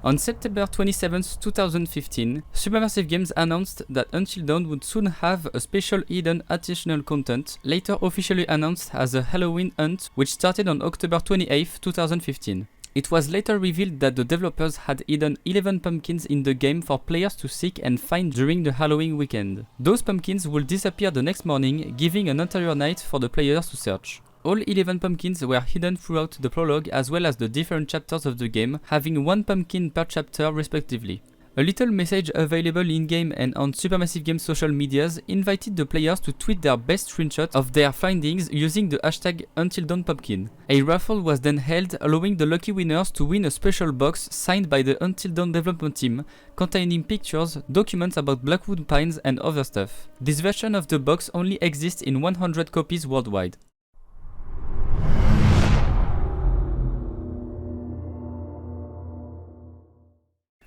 On September 27, 2015, Supermassive Games announced that Until Dawn would soon have a special hidden additional content, later officially announced as a Halloween hunt, which started on October 28, 2015. It was later revealed that the developers had hidden 11 pumpkins in the game for players to seek and find during the Halloween weekend. Those pumpkins would disappear the next morning, giving an entire night for the players to search. All 11 pumpkins were hidden throughout the prologue as well as the different chapters of the game, having 1 pumpkin per chapter respectively. A little message available in-game and on Supermassive Games social medias invited the players to tweet their best screenshots of their findings using the hashtag Until Dawn Pumpkin. A raffle was then held, allowing the lucky winners to win a special box signed by the Until Dawn development team, containing pictures, documents about Blackwood Pines and other stuff. This version of the box only exists in 100 copies worldwide.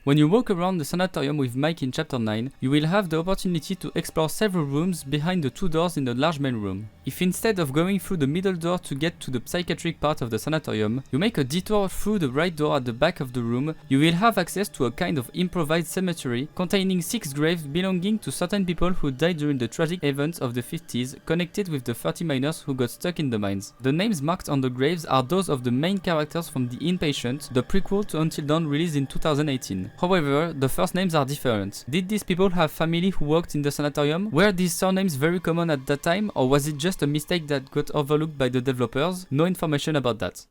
When you walk around the sanatorium with Mike in Chapter 9, you will have the opportunity to explore several rooms behind the 2 doors in the large main room. If instead of going through the middle door to get to the psychiatric part of the sanatorium, you make a detour through the right door at the back of the room, you will have access to a kind of improvised cemetery containing 6 graves belonging to certain people who died during the tragic events of the 50s connected with the 30 miners who got stuck in the mines. The names marked on the graves are those of the main characters from The Inpatient, the prequel to Until Dawn released in 2018. However, the first names are different. Did these people have family who worked in the sanatorium? Were these surnames very common at that time, or was it just a mistake that got overlooked by the developers? No information about that.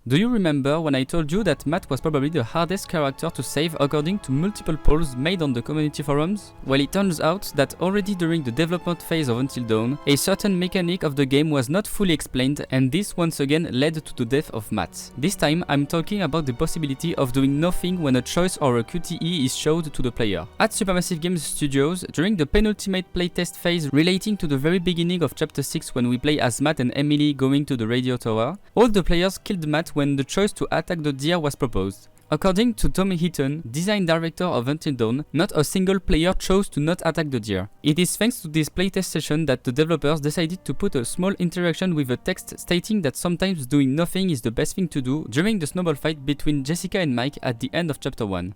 Do you remember when I told you that Matt was probably the hardest character to save according to multiple polls made on the community forums? Well, it turns out that already during the development phase of Until Dawn, a certain mechanic of the game was not fully explained, and this once again led to the death of Matt. This time I'm talking about the possibility of doing nothing when a choice or a QTE is showed to the player. At Supermassive Games Studios, during the penultimate playtest phase relating to the very beginning of Chapter 6 when we play as Matt and Emily going to the radio tower, all the players killed Matt when the choice to attack the deer was proposed. According to Tommy Heaton, design director of Until Dawn, not a single player chose to not attack the deer. It is thanks to this playtest session that the developers decided to put a small interaction with a text stating that sometimes doing nothing is the best thing to do during the snowball fight between Jessica and Mike at the end of Chapter 1.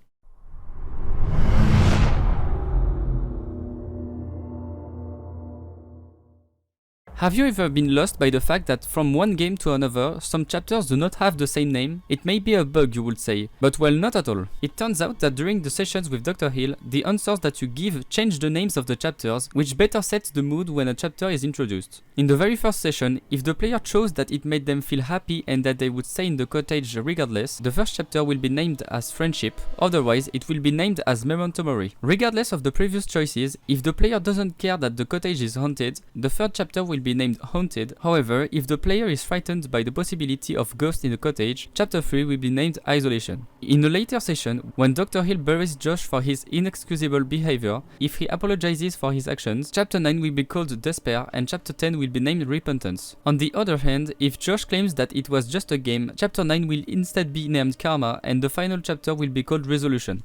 Have you ever been lost by the fact that from one game to another, some chapters do not have the same name? It may be a bug, you would say, but well, not at all. It turns out that during the sessions with Dr. Hill, the answers that you give change the names of the chapters, which better sets the mood when a chapter is introduced. In the very first session, if the player chose that it made them feel happy and that they would stay in the cottage regardless, the first chapter will be named as Friendship, otherwise it will be named as Memento Mori. Regardless of the previous choices, if the player doesn't care that the cottage is haunted, the third chapter will be named Haunted. However, if the player is frightened by the possibility of ghosts in the cottage, Chapter 3 will be named Isolation. In a later session, when Dr. Hill buries Josh for his inexcusable behavior, if he apologizes for his actions, Chapter 9 will be called Despair and Chapter 10 will be named Repentance. On the other hand, if Josh claims that it was just a game, Chapter 9 will instead be named Karma and the final chapter will be called Resolution.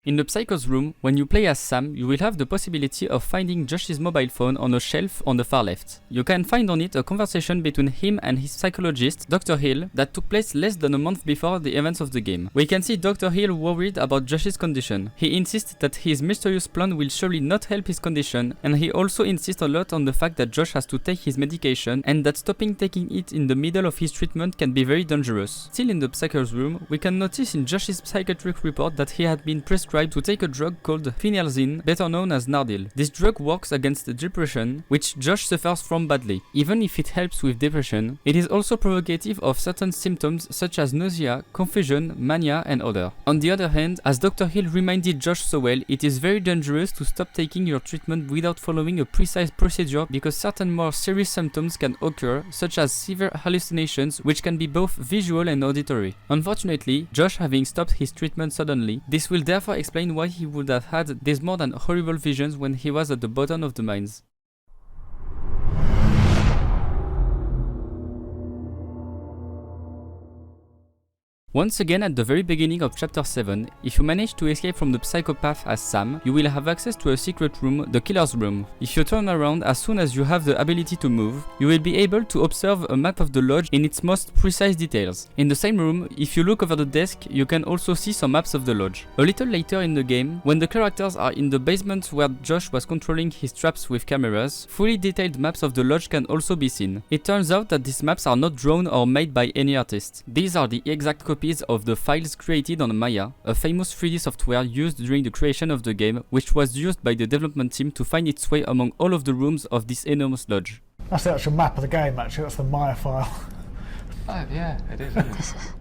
In the Psycho's room, when you play as Sam, you will have the possibility of finding Josh's mobile phone on a shelf on the far left. You can find on it a conversation between him and his psychologist, Dr. Hill, that took place less than a month before the events of the game. We can see Dr. Hill worried about Josh's condition. He insists that his mysterious plan will surely not help his condition, and he also insists a lot on the fact that Josh has to take his medication and that stopping taking it in the middle of his treatment can be very dangerous. Still in the Psycho's room, we can notice in Josh's psychiatric report that he had been prescribed to take a drug called phenelzine, better known as Nardil. This drug works against depression, which Josh suffers from badly. Even if it helps with depression, it is also provocative of certain symptoms such as nausea, confusion, mania, and other. On the other hand, as Dr. Hill reminded Josh so well, it is very dangerous to stop taking your treatment without following a precise procedure because certain more serious symptoms can occur, such as severe hallucinations, which can be both visual and auditory. Unfortunately, Josh having stopped his treatment suddenly, this will therefore explain why he would have had these more than horrible visions when he was at the bottom of the mines. Once again, at the very beginning of chapter 7, if you manage to escape from the psychopath as Sam, you will have access to a secret room, the killer's room. If you turn around as soon as you have the ability to move, you will be able to observe a map of the lodge in its most precise details. In the same room, if you look over the desk, you can also see some maps of the lodge. A little later in the game, when the characters are in the basement where Josh was controlling his traps with cameras, fully detailed maps of the lodge can also be seen. It turns out that these maps are not drawn or made by any artist. These are the exact copies of the files created on Maya, a famous 3D software used during the creation of the game, which was used by the development team to find its way among all of the rooms of this enormous lodge. That's the actual map of the game, actually. That's the Maya file. Oh, yeah, it is, isn't it?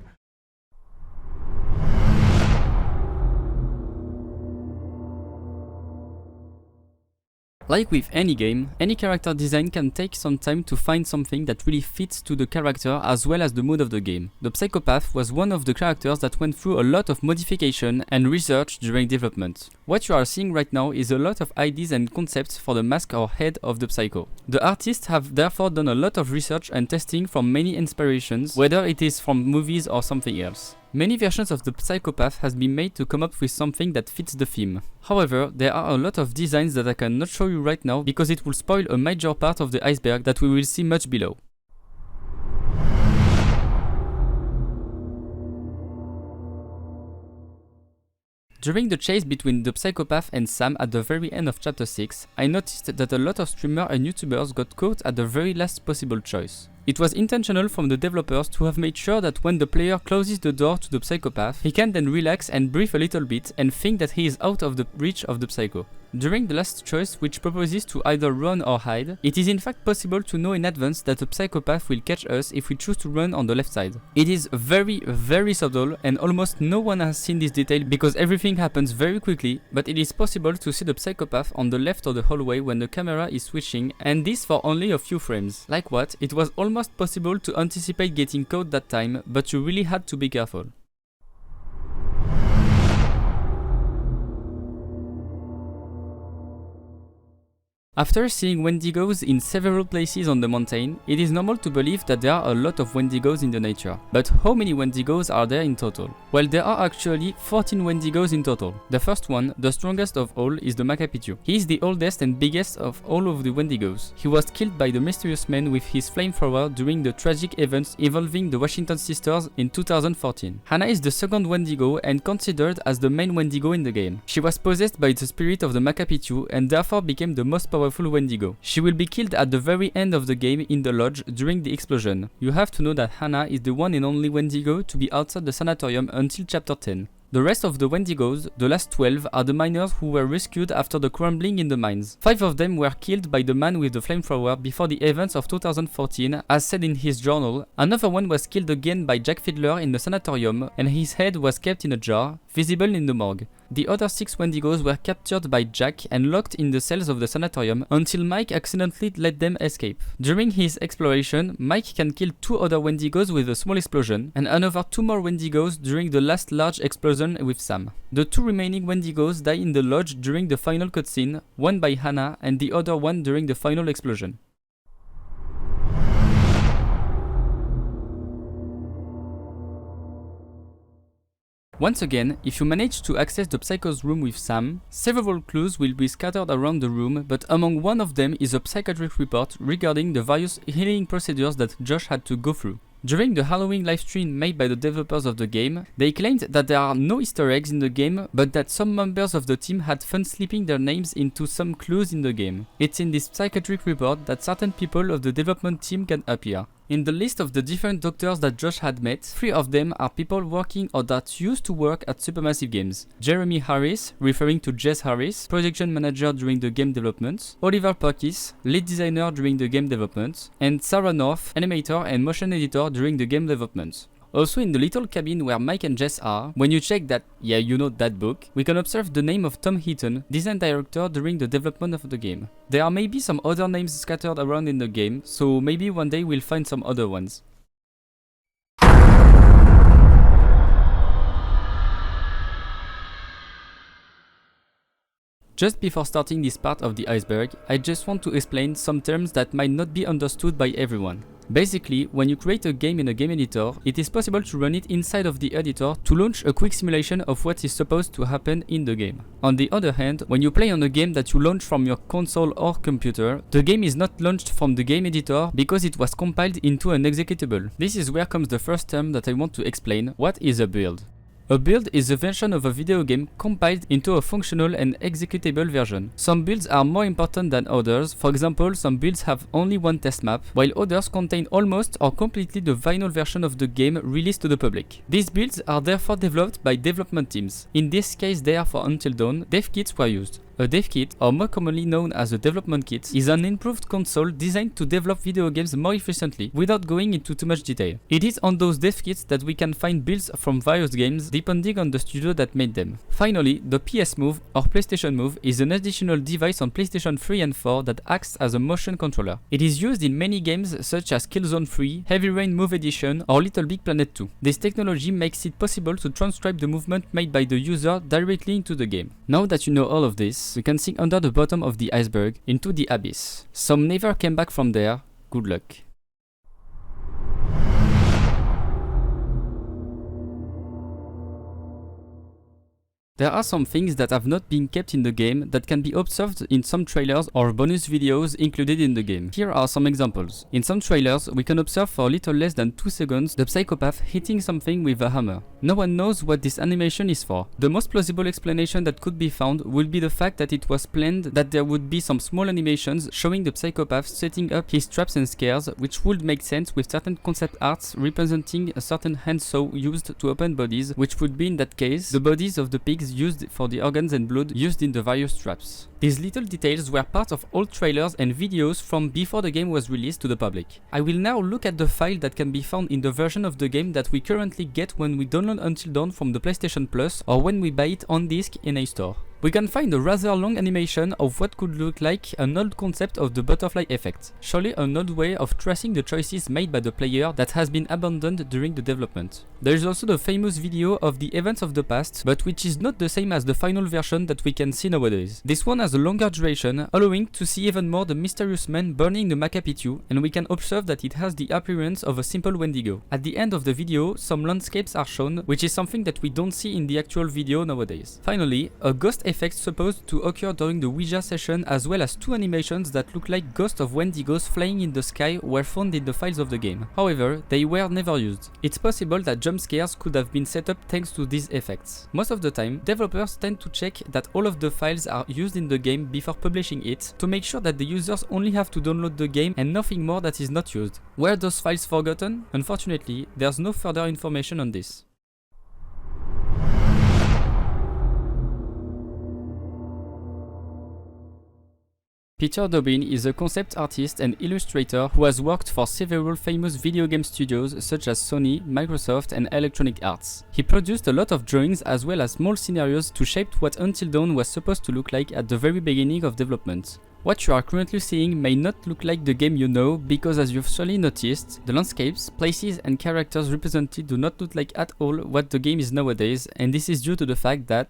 Like with any game, any character design can take some time to find something that really fits to the character as well as the mood of the game. The psychopath was one of the characters that went through a lot of modification and research during development. What you are seeing right now is a lot of ideas and concepts for the mask or head of the psycho. The artists have therefore done a lot of research and testing from many inspirations, whether it is from movies or something else. Many versions of the psychopath has been made to come up with something that fits the theme. However, there are a lot of designs that I cannot show you right now because it will spoil a major part of the iceberg that we will see much below. During the chase between the psychopath and Sam at the very end of chapter 6, I noticed that a lot of streamers and YouTubers got caught at the very last possible choice. It was intentional from the developers to have made sure that when the player closes the door to the psychopath, he can then relax and breathe a little bit and think that he is out of the reach of the psycho. During the last choice, which proposes to either run or hide, it is in fact possible to know in advance that the psychopath will catch us if we choose to run on the left side. It is very subtle and almost no one has seen this detail because everything happens very quickly, but it is possible to see the psychopath on the left of the hallway when the camera is switching, and this for only a few frames. Like what? It was almost possible to anticipate getting caught that time, but you really had to be careful. After seeing Wendigos in several places on the mountain, it is normal to believe that there are a lot of Wendigos in the nature. But how many Wendigos are there in total? Well, there are actually 14 Wendigos in total. The first one, the strongest of all, is the Makapitu. He is the oldest and biggest of all of the Wendigos. He was killed by the mysterious man with his flamethrower during the tragic events involving the Washington sisters in 2014. Hannah is the second Wendigo and considered as the main Wendigo in the game. She was possessed by the spirit of the Makapitu and therefore became the most powerful Wendigo. She will be killed at the very end of the game in the lodge during the explosion. You have to know that Hannah is the one and only Wendigo to be outside the sanatorium until chapter 10. The rest of the Wendigos, the last 12, are the miners who were rescued after the crumbling in the mines. 5 of them were killed by the man with the flamethrower before the events of 2014, as said in his journal. Another one was killed again by Jack Fiddler in the sanatorium, and his head was kept in a jar, visible in the morgue. The other 6 Wendigos were captured by Jack and locked in the cells of the sanatorium until Mike accidentally let them escape. During his exploration, Mike can kill 2 other Wendigos with a small explosion, and another 2 more Wendigos during the last large explosion with Sam. The 2 remaining Wendigos die in the lodge during the final cutscene, one by Hannah and the other one during the final explosion. Once again, if you manage to access the Psycho's room with Sam, several clues will be scattered around the room, but among one of them is a psychiatric report regarding the various healing procedures that Josh had to go through. During the Halloween livestream made by the developers of the game, they claimed that there are no Easter eggs in the game, but that some members of the team had fun slipping their names into some clues in the game. It's in this psychiatric report that certain people of the development team can appear. In the list of the different doctors that Josh had met, 3 of them are people working or that used to work at Supermassive Games. Jeremy Harris, referring to Jess Harris, production manager during the game development, Oliver Perkis, lead designer during the game development, and Sarah North, animator and motion editor during the game development. Also in the little cabin where Mike and Jess are, when you check that, yeah, you know that book, we can observe the name of Tom Heaton, design director during the development of the game. There are maybe some other names scattered around in the game, so maybe one day we'll find some other ones. Just before starting this part of the iceberg, I just want to explain some terms that might not be understood by everyone. Basically, when you create a game in a game editor, it is possible to run it inside of the editor to launch a quick simulation of what is supposed to happen in the game. On the other hand, when you play on a game that you launch from your console or computer, the game is not launched from the game editor because it was compiled into an executable. This is where comes the first term that I want to explain. What is a build? A build is a version of a video game compiled into a functional and executable version. Some builds are more important than others. For example, some builds have only one test map, while others contain almost or completely the final version of the game released to the public. These builds are therefore developed by development teams. In this case, there for Until Dawn, dev kits were used. A dev kit, or more commonly known as a development kit, is an improved console designed to develop video games more efficiently without going into too much detail. It is on those dev kits that we can find builds from various games depending on the studio that made them. Finally, the PS Move or PlayStation Move is an additional device on PlayStation 3 and 4 that acts as a motion controller. It is used in many games such as Killzone 3, Heavy Rain Move Edition or Little Big Planet 2. This technology makes it possible to transcribe the movement made by the user directly into the game. Now that you know all of this, we can sink under the bottom of the iceberg into the abyss. Some never came back from there. Good luck. There are some things that have not been kept in the game that can be observed in some trailers or bonus videos included in the game. Here are some examples. In some trailers, we can observe for a little less than 2 seconds the psychopath hitting something with a hammer. No one knows what this animation is for. The most plausible explanation that could be found will be the fact that it was planned that there would be some small animations showing the psychopath setting up his traps and scares, which would make sense with certain concept arts representing a certain handsaw used to open bodies, which would be in that case the bodies of the pigs used for the organs and blood used in the various traps. These little details were part of old trailers and videos from before the game was released to the public. I will now look at the file that can be found in the version of the game that we currently get when we download Until Dawn from the PlayStation Plus or when we buy it on disc in a store. We can find a rather long animation of what could look like an old concept of the butterfly effect, surely an old way of tracing the choices made by the player that has been abandoned during the development. There is also the famous video of the events of the past, but which is not the same as the final version that we can see nowadays. This one has a longer duration, allowing to see even more the mysterious man burning the Macapitu, and we can observe that it has the appearance of a simple Wendigo. At the end of the video, some landscapes are shown, which is something that we don't see in the actual video nowadays. Finally, a ghost effects supposed to occur during the Ouija session, as well as 2 animations that look like ghosts of Wendigos flying in the sky were found in the files of the game. However, they were never used. It's possible that jump scares could have been set up thanks to these effects. Most of the time, developers tend to check that all of the files are used in the game before publishing it, to make sure that the users only have to download the game and nothing more that is not used. Were those files forgotten? Unfortunately, there's no further information on this. Peter Dobbin is a concept artist and illustrator who has worked for several famous video game studios such as Sony, Microsoft and Electronic Arts. He produced a lot of drawings as well as small scenarios to shape what Until Dawn was supposed to look like at the very beginning of development. What you are currently seeing may not look like the game you know, because as you've surely noticed, the landscapes, places and characters represented do not look like at all what the game is nowadays, and this is due to the fact that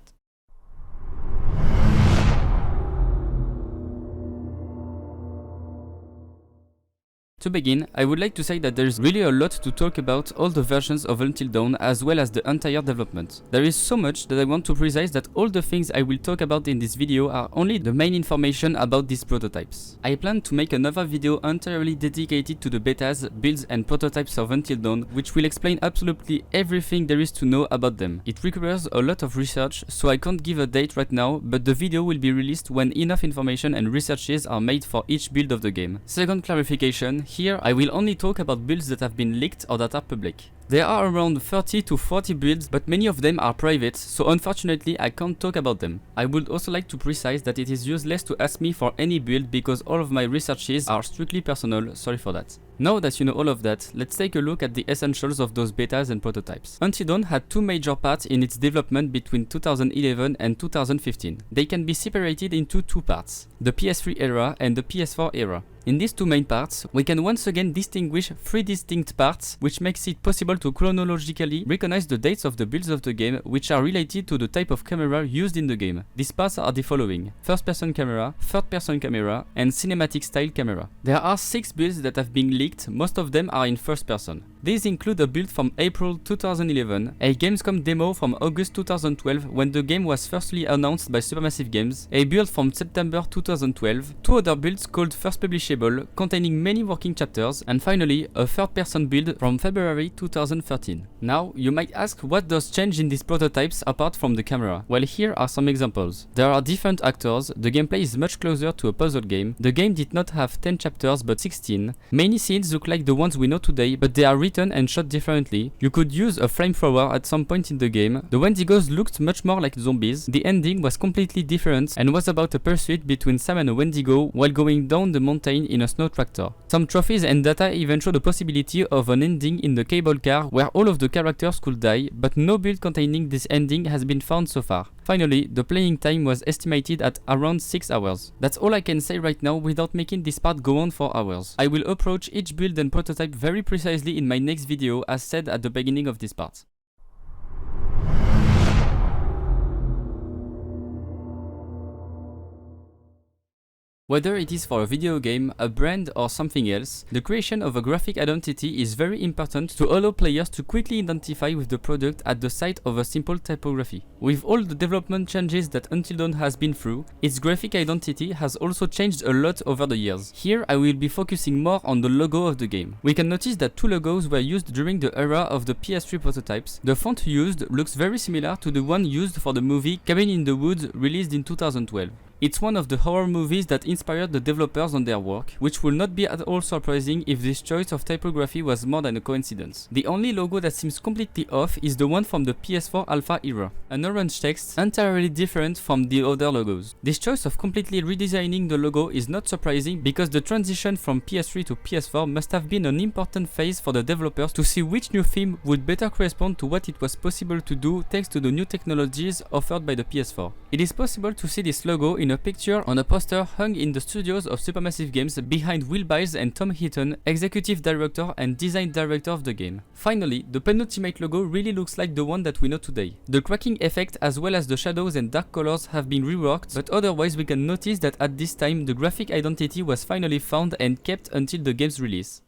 to begin, I would like to say that there is really a lot to talk about all the versions of Until Dawn as well as the entire development. There is so much that I want to precise that all the things I will talk about in this video are only the main information about these prototypes. I plan to make another video entirely dedicated to the betas, builds and prototypes of Until Dawn, which will explain absolutely everything there is to know about them. It requires a lot of research, so I can't give a date right now, but the video will be released when enough information and researches are made for each build of the game. Second clarification, here I will only talk about builds that have been leaked or that are public. There are around 30 to 40 builds, but many of them are private, so unfortunately I can't talk about them. I would also like to precise that it is useless to ask me for any build because all of my researches are strictly personal, sorry for that. Now that you know all of that, let's take a look at the essentials of those betas and prototypes. Until Dawn had 2 major parts in its development between 2011 and 2015. They can be separated into 2 parts, the PS3 era and the PS4 era. In these two main parts, we can once again distinguish three distinct parts, which makes it possible to chronologically recognize the dates of the builds of the game, which are related to the type of camera used in the game. These parts are the following: first-person camera, third-person camera, and cinematic-style camera. There are 6 builds that have been leaked, most of them are in first-person. These include a build from April 2011, a Gamescom demo from August 2012 when the game was firstly announced by Supermassive Games, a build from September 2012, 2 other builds called First Publishable containing many working chapters, and finally a third-person build from February 2013. Now, you might ask what does change in these prototypes apart from the camera? Well, here are some examples. There are different actors, the gameplay is much closer to a puzzle game, the game did not have 10 chapters but 16, many scenes look like the ones we know today but they are written and shot differently. You could use a flamethrower at some point in the game. The Wendigos looked much more like zombies. The ending was completely different and was about a pursuit between Sam and a Wendigo while going down the mountain in a snow tractor. Some trophies and data even show the possibility of an ending in the cable car where all of the characters could die, but no build containing this ending has been found so far. Finally, the playing time was estimated at around 6 hours. That's all I can say right now without making this part go on for hours. I will approach each build and prototype very precisely in my next video as said at the beginning of this part. Whether it is for a video game, a brand or something else, the creation of a graphic identity is very important to allow players to quickly identify with the product at the sight of a simple typography. With all the development changes that Until Dawn has been through, its graphic identity has also changed a lot over the years. Here I will be focusing more on the logo of the game. We can notice that 2 logos were used during the era of the PS3 prototypes. The font used looks very similar to the one used for the movie Cabin in the Woods released in 2012. It's one of the horror movies that inspired the developers on their work, which will not be at all surprising if this choice of typography was more than a coincidence. The only logo that seems completely off is the one from the PS4 alpha era, an orange text entirely different from the other logos. This choice of completely redesigning the logo is not surprising because the transition from PS3 to PS4 must have been an important phase for the developers to see which new theme would better correspond to what it was possible to do thanks to the new technologies offered by the PS4. It is possible to see this logo in a picture on a poster hung in the studios of Supermassive Games behind Will Biles and Tom Heaton, executive director and design director of the game. Finally, the penultimate logo really looks like the one that we know today. The cracking effect as well as the shadows and dark colors have been reworked, but otherwise we can notice that at this time the graphic identity was finally found and kept until the game's release.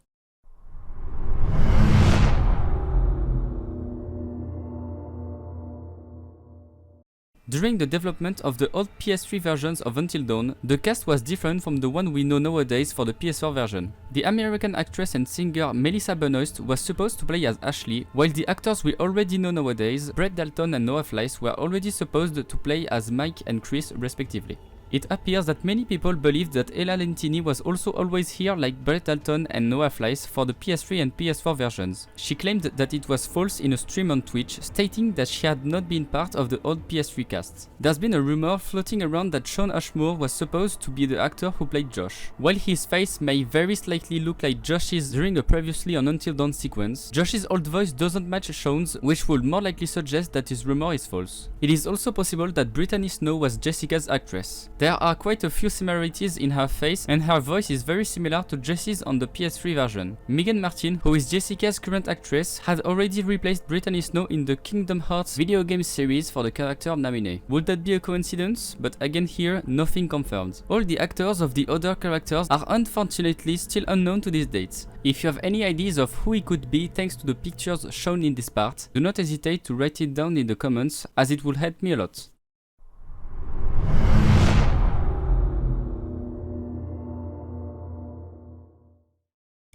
During the development of the old PS3 versions of Until Dawn, the cast was different from the one we know nowadays for the PS4 version. The American actress and singer Melissa Benoist was supposed to play as Ashley, while the actors we already know nowadays, Brett Dalton and Noah Fleiss, were already supposed to play as Mike and Chris respectively. It appears that many people believed that Ella Lentini was also always here like Brett Dalton and Noah Fleiss for the PS3 and PS4 versions. She claimed that it was false in a stream on Twitch, stating that she had not been part of the old PS3 cast. There's been a rumor floating around that Shawn Ashmore was supposed to be the actor who played Josh. While his face may very slightly look like Josh's during a previously on Until Dawn sequence, Josh's old voice doesn't match Shawn's, which would more likely suggest that his rumor is false. It is also possible that Brittany Snow was Jessica's actress. There are quite a few similarities in her face and her voice is very similar to Jessie's on the PS3 version. Megan Martin, who is Jessica's current actress, had already replaced Brittany Snow in the Kingdom Hearts video game series for the character Naminé. Would that be a coincidence? But again here, nothing confirmed. All the actors of the other characters are unfortunately still unknown to these dates. If you have any ideas of who he could be thanks to the pictures shown in this part, do not hesitate to write it down in the comments as it will help me a lot.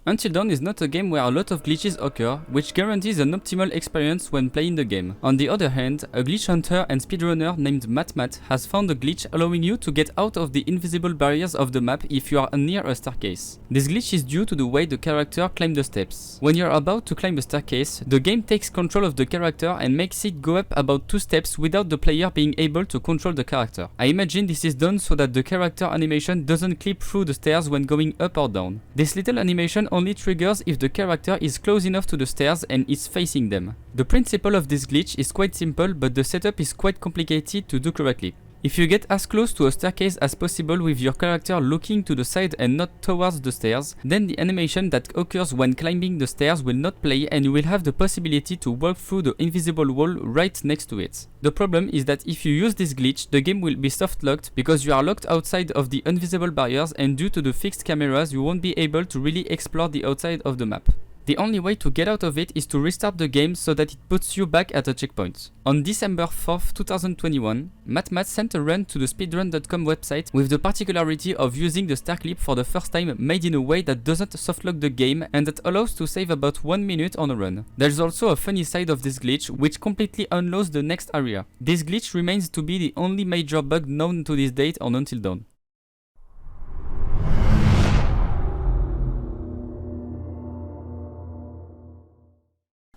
Until Dawn is not a game where a lot of glitches occur, which guarantees an optimal experience when playing the game. On the other hand, a glitch hunter and speedrunner named Matt has found a glitch allowing you to get out of the invisible barriers of the map if you are near a staircase. This glitch is due to the way the character climbs the steps. When you're about to climb a staircase, the game takes control of the character and makes it go up about 2 steps without the player being able to control the character. I imagine this is done so that the character animation doesn't clip through the stairs when going up or down. This little animation only triggers if the character is close enough to the stairs and is facing them. The principle of this glitch is quite simple, but the setup is quite complicated to do correctly. If you get as close to a staircase as possible with your character looking to the side and not towards the stairs, then the animation that occurs when climbing the stairs will not play and you will have the possibility to walk through the invisible wall right next to it. The problem is that if you use this glitch, the game will be soft locked because you are locked outside of the invisible barriers, and due to the fixed cameras you won't be able to really explore the outside of the map. The only way to get out of it is to restart the game so that it puts you back at a checkpoint. On December 4th, 2021, Matt sent a run to the speedrun.com website with the particularity of using the star clip for the first time made in a way that doesn't softlock the game and that allows to save about 1 minute on a run. There's also a funny side of this glitch which completely unloads the next area. This glitch remains to be the only major bug known to this date on Until Dawn.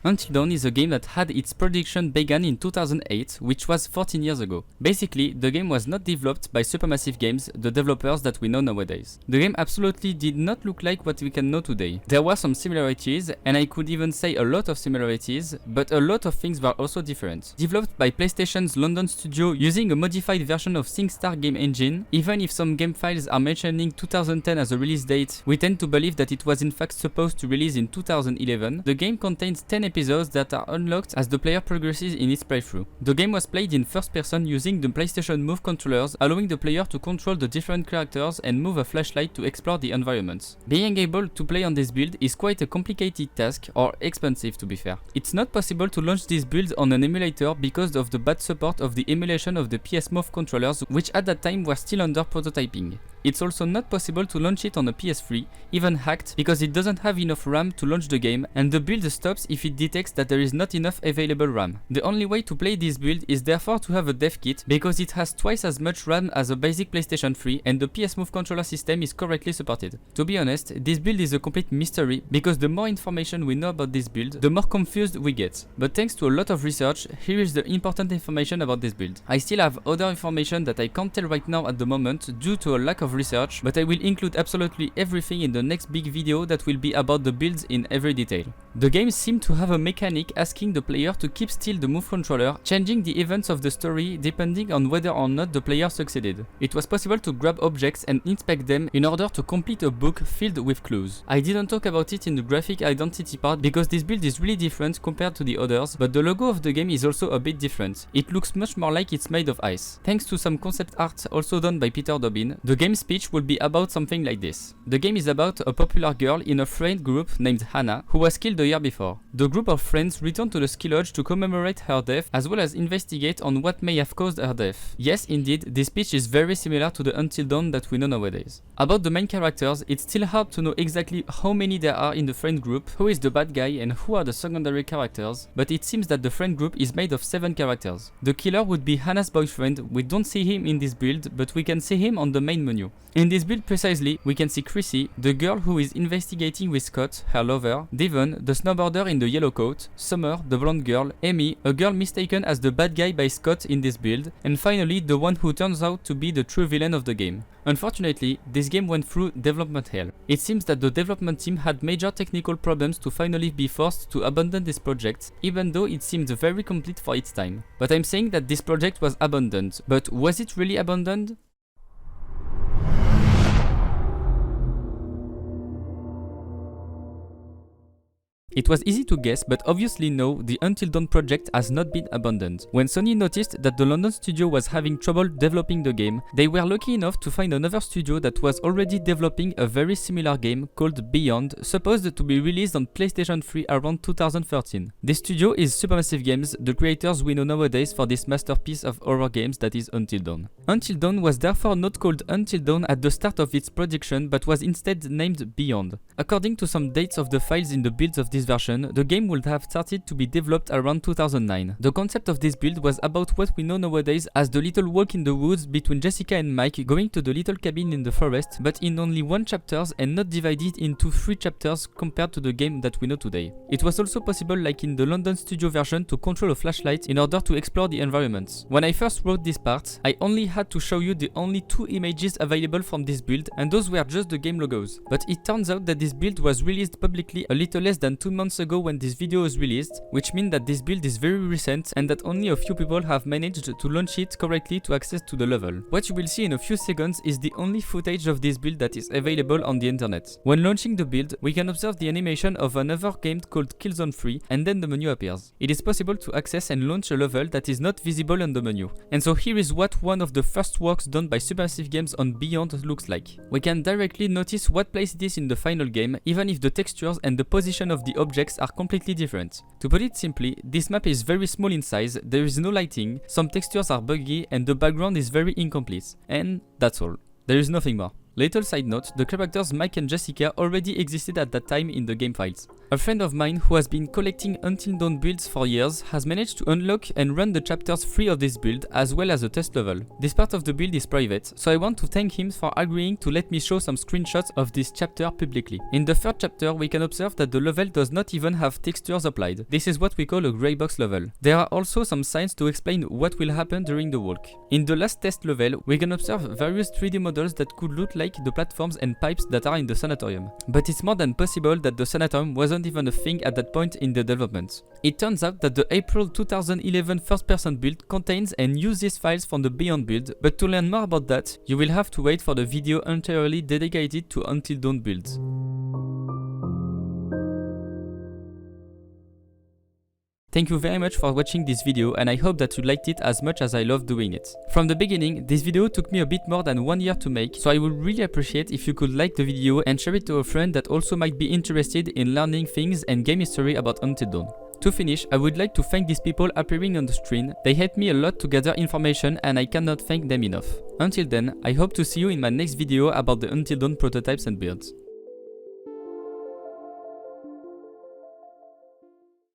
Until Dawn is a game that had its production begun in 2008, which was 14 years ago. Basically, the game was not developed by Supermassive Games, the developers that we know nowadays. The game absolutely did not look like what we can know today. There were some similarities, and I could even say a lot of similarities, but a lot of things were also different. Developed by PlayStation's London studio using a modified version of SingStar game engine, even if some game files are mentioning 2010 as a release date, we tend to believe that it was in fact supposed to release in 2011. The game contains 10 episodes that are unlocked as the player progresses in its playthrough. The game was played in first person using the PlayStation Move controllers, allowing the player to control the different characters and move a flashlight to explore the environment. Being able to play on this build is quite a complicated task, or expensive to be fair. It's not possible to launch this build on an emulator because of the bad support of the emulation of the PS Move controllers, which at that time were still under prototyping. It's also not possible to launch it on a PS3, even hacked, because it doesn't have enough RAM to launch the game, and the build stops if it detects that there is not enough available RAM. The only way to play this build is therefore to have a dev kit, because it has twice as much RAM as a basic PlayStation 3, and the PS Move controller system is correctly supported. To be honest, this build is a complete mystery, because the more information we know about this build, the more confused we get. But thanks to a lot of research, here is the important information about this build. I still have other information that I can't tell right now at the moment due to a lack of research, but I will include absolutely everything in the next big video that will be about the builds in every detail. The game seemed to have a mechanic asking the player to keep still the move controller, changing the events of the story depending on whether or not the player succeeded. It was possible to grab objects and inspect them in order to complete a book filled with clues. I didn't talk about it in the graphic identity part because this build is really different compared to the others, but the logo of the game is also a bit different. It looks much more like it's made of ice. Thanks to some concept art also done by Peter Dobbin, the game's speech will be about something like this. The game is about a popular girl in a friend group named Hannah, who was killed the year before. The group of friends return to the ski lodge to commemorate her death as well as investigate on what may have caused her death. Yes, indeed, this speech is very similar to the Until Dawn that we know nowadays. About the main characters, it's still hard to know exactly how many there are in the friend group, who is the bad guy and who are the secondary characters, but it seems that the friend group is made of 7 characters. The killer would be Hannah's boyfriend. We don't see him in this build, but we can see him on the main menu. In this build precisely, we can see Chrissy, the girl who is investigating with Scott, her lover, Devon, the snowboarder in the yellow coat, Summer, the blonde girl, Amy, a girl mistaken as the bad guy by Scott in this build, and finally the one who turns out to be the true villain of the game. Unfortunately, this game went through development hell. It seems that the development team had major technical problems to finally be forced to abandon this project, even though it seemed very complete for its time. But I'm saying that this project was abandoned, but was it really abandoned? It was easy to guess, but obviously no, the Until Dawn project has not been abandoned. When Sony noticed that the London studio was having trouble developing the game, they were lucky enough to find another studio that was already developing a very similar game called Beyond, supposed to be released on PlayStation 3 around 2013. This studio is Supermassive Games, the creators we know nowadays for this masterpiece of horror games that is Until Dawn. Until Dawn was therefore not called Until Dawn at the start of its production, but was instead named Beyond. According to some dates of the files in the builds of this version, the game would have started to be developed around 2009. The concept of this build was about what we know nowadays as the little walk in the woods between Jessica and Mike going to the little cabin in the forest, but in only 1 chapter and not divided into 3 chapters compared to the game that we know today. It was also possible, like in the London studio version, to control a flashlight in order to explore the environments. When I first wrote this part, I only had to show you the only 2 images available from this build, and those were just the game logos. But it turns out that this build was released publicly a little less than 2 months ago when this video was released, which means that this build is very recent and that only a few people have managed to launch it correctly to access to the level. What you will see in a few seconds is the only footage of this build that is available on the internet. When launching the build, we can observe the animation of another game called Killzone 3 and then the menu appears. It is possible to access and launch a level that is not visible on the menu. And so here is what one of the first works done by Supermassive Games on Beyond looks like. We can directly notice what place it is in the final game, even if the textures and the position of the objects are completely different. To put it simply, this map is very small in size, there is no lighting, some textures are buggy and the background is very incomplete. And that's all. There is nothing more. Little side note, the characters Mike and Jessica already existed at that time in the game files. A friend of mine who has been collecting Until Dawn builds for years has managed to unlock and run the chapters 3 of this build as well as a test level. This part of the build is private, so I want to thank him for agreeing to let me show some screenshots of this chapter publicly. In the third chapter, we can observe that the level does not even have textures applied. This is what we call a grey box level. There are also some signs to explain what will happen during the walk. In the last test level, we can observe various 3D models that could look like the platforms and pipes that are in the sanatorium. But it's more than possible that the sanatorium wasn't even a thing at that point in the development. It turns out that the April 2011 first-person build contains and uses files from the Beyond build, but to learn more about that, you will have to wait for the video entirely dedicated to Until Dawn builds. Thank you very much for watching this video and I hope that you liked it as much as I love doing it. From the beginning, this video took me a bit more than 1 year to make, so I would really appreciate if you could like the video and share it to a friend that also might be interested in learning things and game history about Until Dawn. To finish, I would like to thank these people appearing on the screen. They helped me a lot to gather information and I cannot thank them enough. Until then, I hope to see you in my next video about the Until Dawn prototypes and builds.